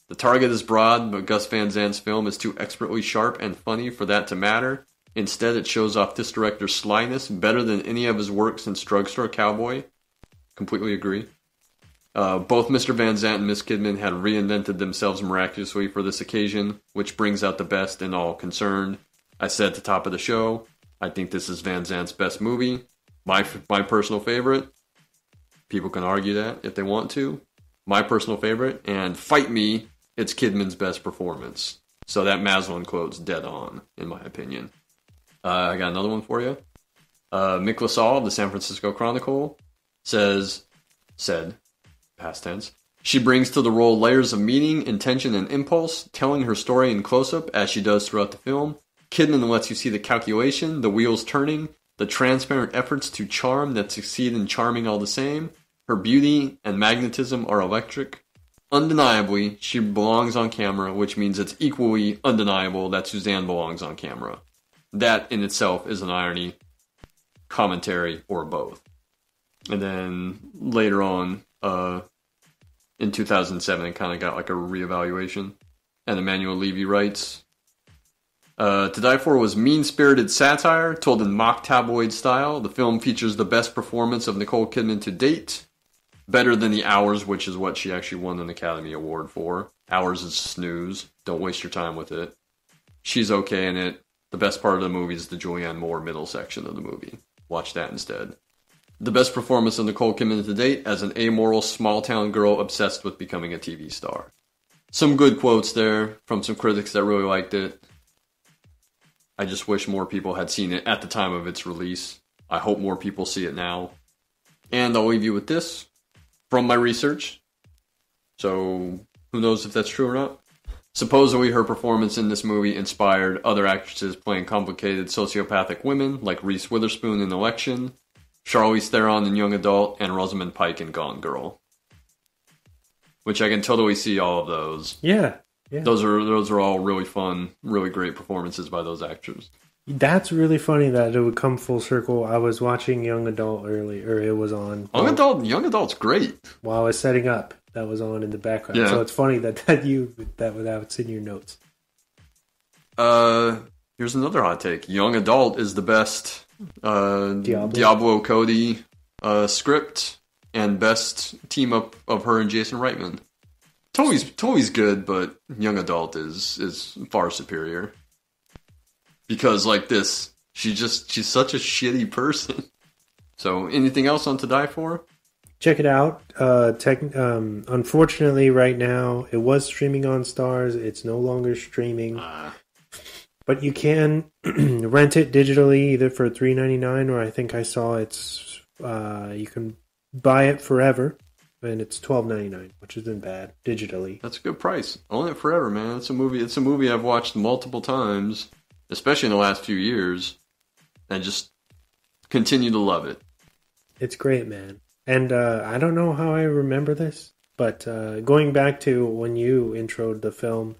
The target is broad, but Gus Van Sant's film is too expertly sharp and funny for that to matter. Instead, it shows off this director's slyness better than any of his work since Drugstore Cowboy. Completely agree. Both Mr. Van Zant and Miss Kidman had reinvented themselves miraculously for this occasion, which brings out the best in all concerned. I said at the top of the show, I think this is Van Zant's best movie. My personal favorite. People can argue that if they want to. My personal favorite. And fight me, it's Kidman's best performance. So that Maslin quote's dead on, in my opinion. I got another one for you. Mick LaSalle of the San Francisco Chronicle said, past tense, she brings to the role layers of meaning, intention, and impulse, telling her story in close-up as she does throughout the film. Kidman lets you see the calculation, the wheels turning, the transparent efforts to charm that succeed in charming all the same. Her beauty and magnetism are electric. Undeniably, she belongs on camera, which means it's equally undeniable that Suzanne belongs on camera. That in itself is an irony, commentary, or both. And then later on, in 2007, it kind of got like a reevaluation. And Emmanuel Levy writes, To Die For was mean-spirited satire, told in mock tabloid style. The film features the best performance of Nicole Kidman to date. Better than The Hours, which is what she actually won an Academy Award for. Hours is snooze. Don't waste your time with it. She's okay in it. The best part of the movie is the Julianne Moore middle section of the movie. Watch that instead. The best performance of Nicole Kidman to date as an amoral small-town girl obsessed with becoming a TV star. Some good quotes there from some critics that really liked it. I just wish more people had seen it at the time of its release. I hope more people see it now. And I'll leave you with this from my research. So, who knows if that's true or not? Supposedly, her performance in this movie inspired other actresses playing complicated sociopathic women, like Reese Witherspoon in Election, Charlize Theron in Young Adult, and Rosamund Pike in Gone Girl. Which I can totally see all of those. Yeah. Those are all really fun, really great performances by those actors. That's really funny that it would come full circle. I was watching Young Adult earlier, it was on. Young Adult's great. While I was setting up, that was on in the background. Yeah. So it's funny that it's in your notes. Here's another hot take. Young Adult is the best Diablo Cody script and best team up of her and Jason Reitman. Toby's good, but young adult is far superior. Because like this, she's such a shitty person. So, anything else on To Die For? Check it out. Unfortunately, right now, it was streaming on Stars. It's no longer streaming. But you can rent it digitally, either for $3.99 or I think I saw it's you can buy it forever, and it's $12.99, which isn't bad digitally. That's a good price. Own it forever, man. It's a movie I've watched multiple times, especially in the last few years, and just continue to love it. It's great, man. And I don't know how I remember this, but going back to when you introed the film,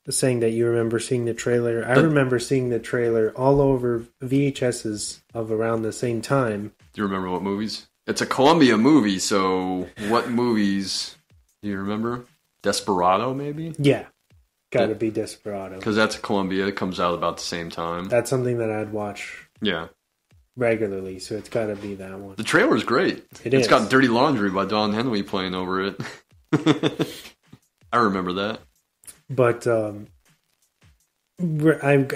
saying that you remember seeing the trailer, I remember seeing the trailer all over VHSs of around the same time. Do you remember what movies? It's a Columbia movie, so what movies do you remember? Desperado, maybe? Yeah. Gotta be Desperado. Because that's Columbia. It comes out about the same time. That's something that I'd watch regularly, so it's gotta be that one. The trailer's great. It's got Dirty Laundry by Don Henley playing over it. I remember that. But I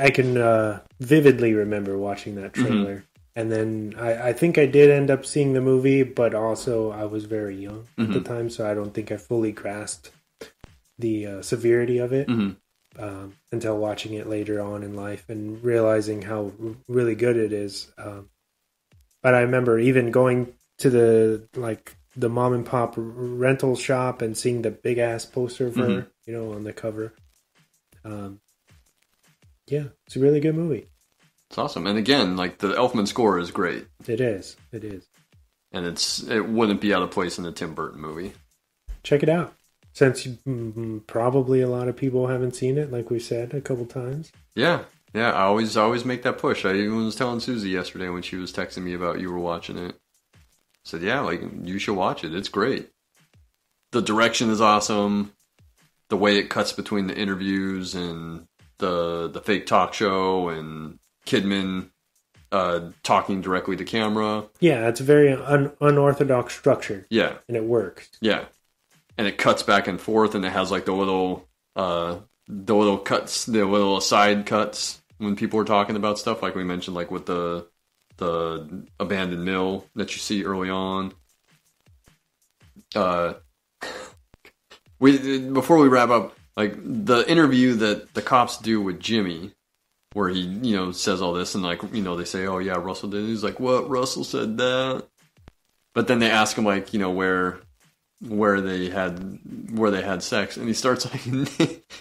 can vividly remember watching that trailer. Mm-hmm. And then I think I did end up seeing the movie, but also I was very young at the time, so I don't think I fully grasped the severity of it until watching it later on in life and realizing how really good it is. But I remember even going to the mom and pop rental shop and seeing the big ass poster of her, on the cover. It's a really good movie. It's awesome. And again, like the Elfman score is great. It is. And it wouldn't be out of place in a Tim Burton movie. Check it out. Since probably a lot of people haven't seen it, like we said a couple times. Yeah. I always make that push. I even was telling Susie yesterday when she was texting me about you were watching it. I said, you should watch it. It's great. The direction is awesome. The way it cuts between the interviews and the fake talk show and Kidman talking directly to camera. Yeah, it's a very unorthodox structure. Yeah. And it works. Yeah. And it cuts back and forth, and it has like the little cuts, the little aside cuts when people are talking about stuff, like we mentioned, like with the abandoned mill that you see early on. Before we wrap up, like the interview that the cops do with Jimmy, where he says all this, and they say, oh yeah, Russell did. He's like, what? Russell said that. But then they ask him where they had sex, and he starts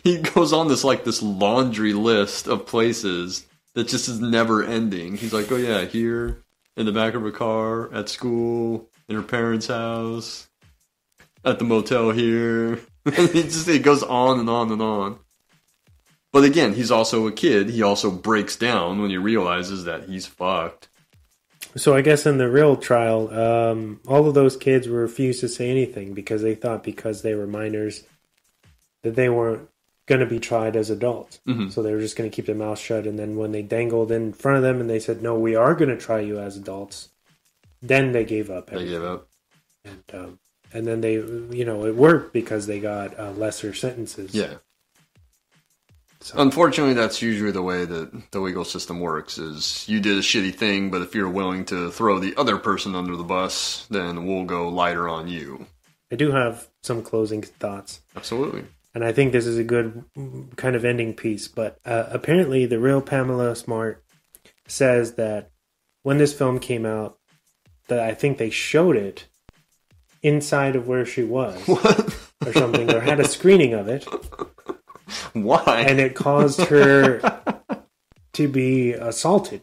he goes on this laundry list of places that just is never ending. He's like, oh yeah, here, in the back of her car, at school, in her parents' house, at the motel here. It goes on and on and on. But again, he's also a kid. He also breaks down when he realizes that he's fucked. So I guess in the real trial, all of those kids were refused to say anything because they thought because they were minors that they weren't going to be tried as adults. Mm-hmm. So they were just going to keep their mouth shut. And then when they dangled in front of them and they said, no, we are going to try you as adults, then they gave up everything. They gave up. And then they, it worked because they got lesser sentences. Yeah. So. Unfortunately, that's usually the way that the legal system works, is you did a shitty thing, but if you're willing to throw the other person under the bus, then we'll go lighter on you. I do have some closing thoughts. Absolutely. And I think this is a good kind of ending piece, but apparently the real Pamela Smart says that when this film came out, that I think they showed it inside of where she was. What? Or something, or had a screening of it. Why? And it caused her to be assaulted.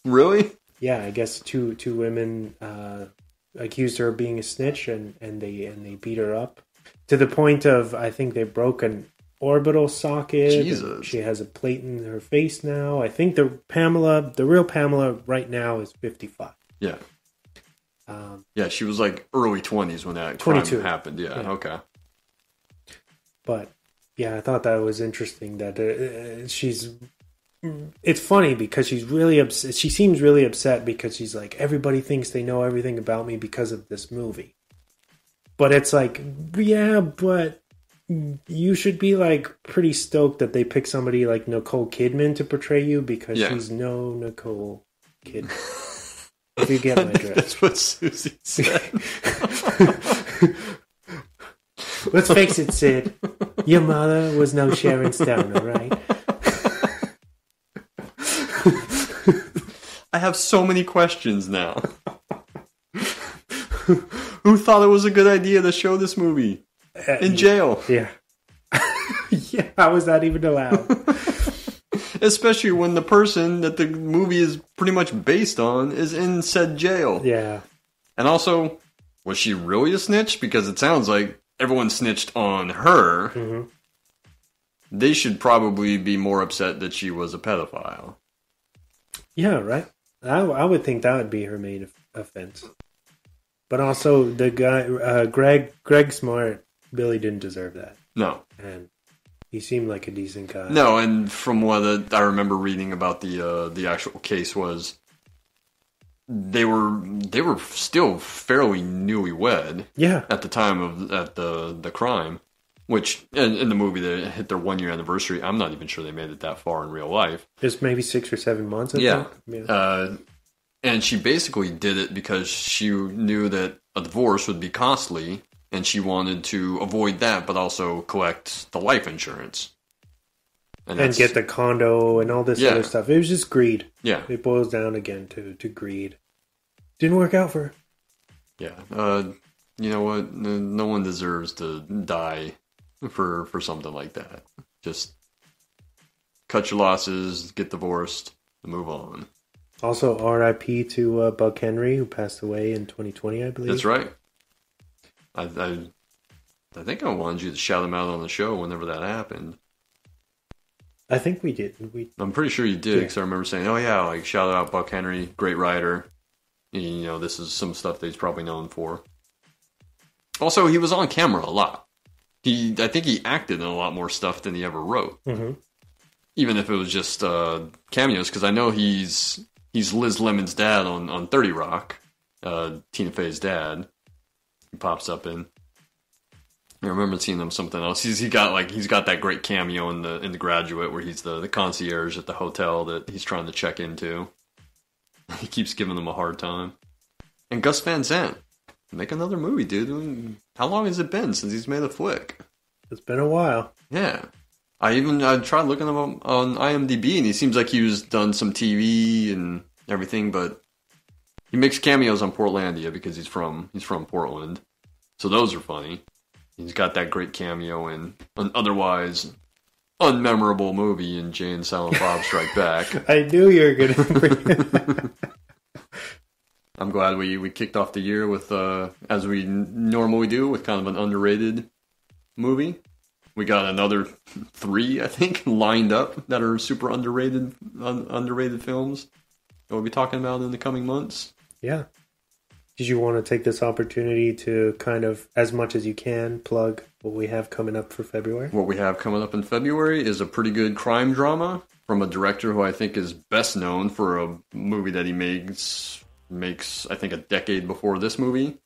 Really? Yeah, I guess two women accused her of being a snitch, and they beat her up to the point of, I think they broke an orbital socket. Jesus. She has a plate in her face now. I think the real Pamela right now is 55. Yeah. Yeah, she was like early 20s when that crime happened. Yeah, okay. But yeah, I thought that was interesting that it's funny because she's really upset. She seems really upset because she's like, everybody thinks they know everything about me because of this movie. But it's like, yeah, but you should be like pretty stoked that they pick somebody like Nicole Kidman to portray you because she's no Nicole Kidman. If you get my drift. That's what Susie said. Let's face it, Sid. Your mother was no Sharon Stone, all right? I have so many questions now. Who thought it was a good idea to show this movie in jail? Yeah. Yeah, how was that even allowed? Especially when the person that the movie is pretty much based on is in said jail. Yeah. And also, was she really a snitch? Because it sounds like everyone snitched on her. Mm-hmm. They should probably be more upset that she was a pedophile. Yeah, right. I would think that would be her main offense. But also, the guy, Greg Smart, Billy didn't deserve that. No. And he seemed like a decent guy. No, and from what I remember reading about the actual case was, they were still fairly newlywed. Yeah. At the time of the crime, which in the movie they hit their 1 year anniversary. I'm not even sure they made it that far in real life. Just maybe 6 or 7 months. I think. Yeah. And she basically did it because she knew that a divorce would be costly, and she wanted to avoid that, but also collect the life insurance. And get the condo and all this other stuff. It was just greed. Yeah. It boils down again to greed. Didn't work out for her. Yeah. You know what? No one deserves to die for something like that. Just cut your losses, get divorced, and move on. Also, R.I.P. to Buck Henry, who passed away in 2020, I believe. That's right. I think I wanted you to shout him out on the show whenever that happened. I think we did. I'm pretty sure you did, because I remember saying, oh yeah, like, shout out Buck Henry, great writer. You know, this is some stuff that he's probably known for. Also, he was on camera a lot. I think he acted in a lot more stuff than he ever wrote. Mm-hmm. Even if it was just cameos, because I know he's Liz Lemon's dad on 30 Rock, Tina Fey's dad. He pops up in. I remember seeing him something else. He's got that great cameo in the Graduate where he's the concierge at the hotel that he's trying to check into. He keeps giving them a hard time. And Gus Van Sant, make another movie, dude. How long has it been since he's made a flick? It's been a while. Yeah. I tried looking him up on IMDb, and he seems like he's done some TV and everything, but he makes cameos on Portlandia because he's from Portland. So those are funny. He's got that great cameo in an otherwise unmemorable movie in Jay and Silent Bob Strike Back. I knew you were going to bring it. I'm glad we kicked off the year with, as we normally do, with kind of an underrated movie. We got another 3, I think, lined up that are super underrated films that we'll be talking about in the coming months. Yeah. Did you want to take this opportunity to kind of, as much as you can, plug what we have coming up for February? What we have coming up in February is a pretty good crime drama from a director who I think is best known for a movie that he makes I think a decade before this movie.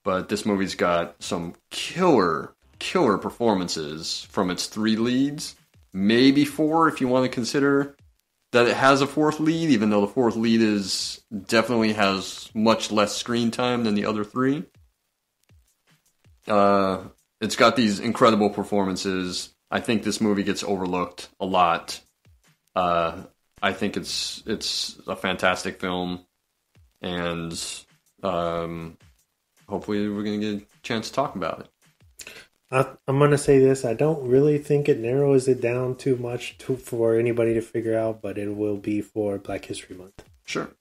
But this movie's got some killer performances from its 3 leads. Maybe 4 if you want to consider that it has a 4th lead, even though the 4th lead definitely has much less screen time than the other 3. It's got these incredible performances. I think this movie gets overlooked a lot. I think it's a fantastic film, and hopefully we're going to get a chance to talk about it. I'm going to say this. I don't really think it narrows it down too much for anybody to figure out, but it will be for Black History Month. Sure.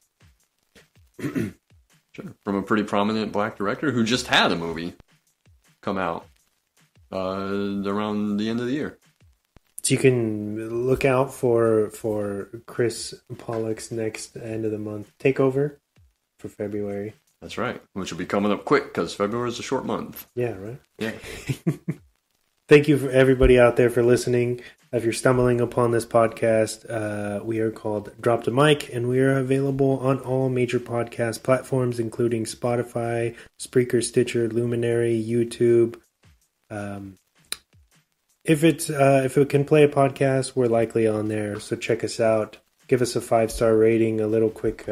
Sure. From a pretty prominent black director who just had a movie come out around the end of the year. So you can look out for Chris Pawlak's next end of the month takeover for February. That's right, which will be coming up quick because February is a short month. Yeah, right? Yeah. Thank you for everybody out there for listening. If you're stumbling upon this podcast, we are called Drop the Mic, and we are available on all major podcast platforms, including Spotify, Spreaker, Stitcher, Luminary, YouTube. If it can play a podcast, we're likely on there. So check us out. Give us a 5-star rating, a little quick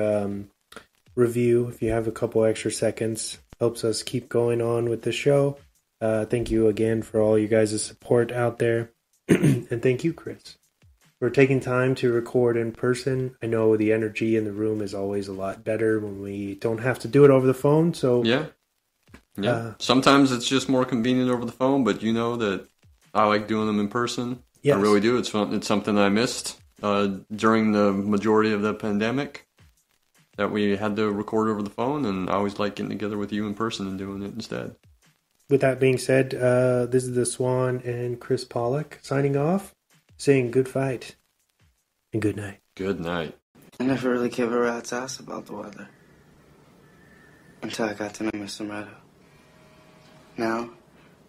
review if you have a couple extra seconds. Helps us keep going on with the show. Thank you again for all you guys' support out there. And thank you, Chris, for taking time to record in person. I know the energy in the room is always a lot better when we don't have to do it over the phone. So yeah. Sometimes it's just more convenient over the phone, but you know that I like doing them in person. Yes. I really do. It's fun. It's something I missed during the majority of the pandemic, that we had to record over the phone, and I always like getting together with you in person and doing it instead. With that being said, this is the Swan and Chris Pawlak signing off, saying good fight and good night. Good night. I never really gave a rat's ass about the weather until I got to know Mr. Meadow. Now,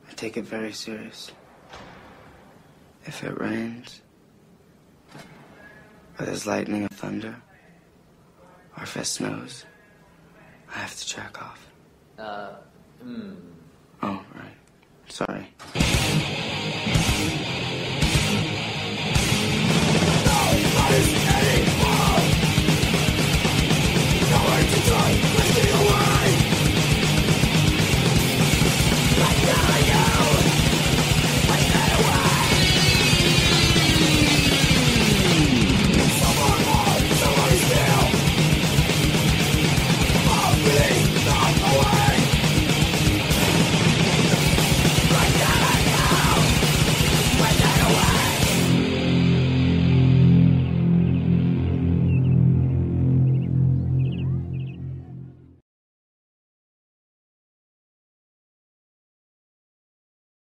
I take it very serious. If it rains, or there's lightning or thunder, or if it snows, I have to jack off. Oh, right. Sorry. Nobody's anymore. Nowhere to turn, lifting away. I got you. I got away. Someone more, somebody still. Oh, please, not away.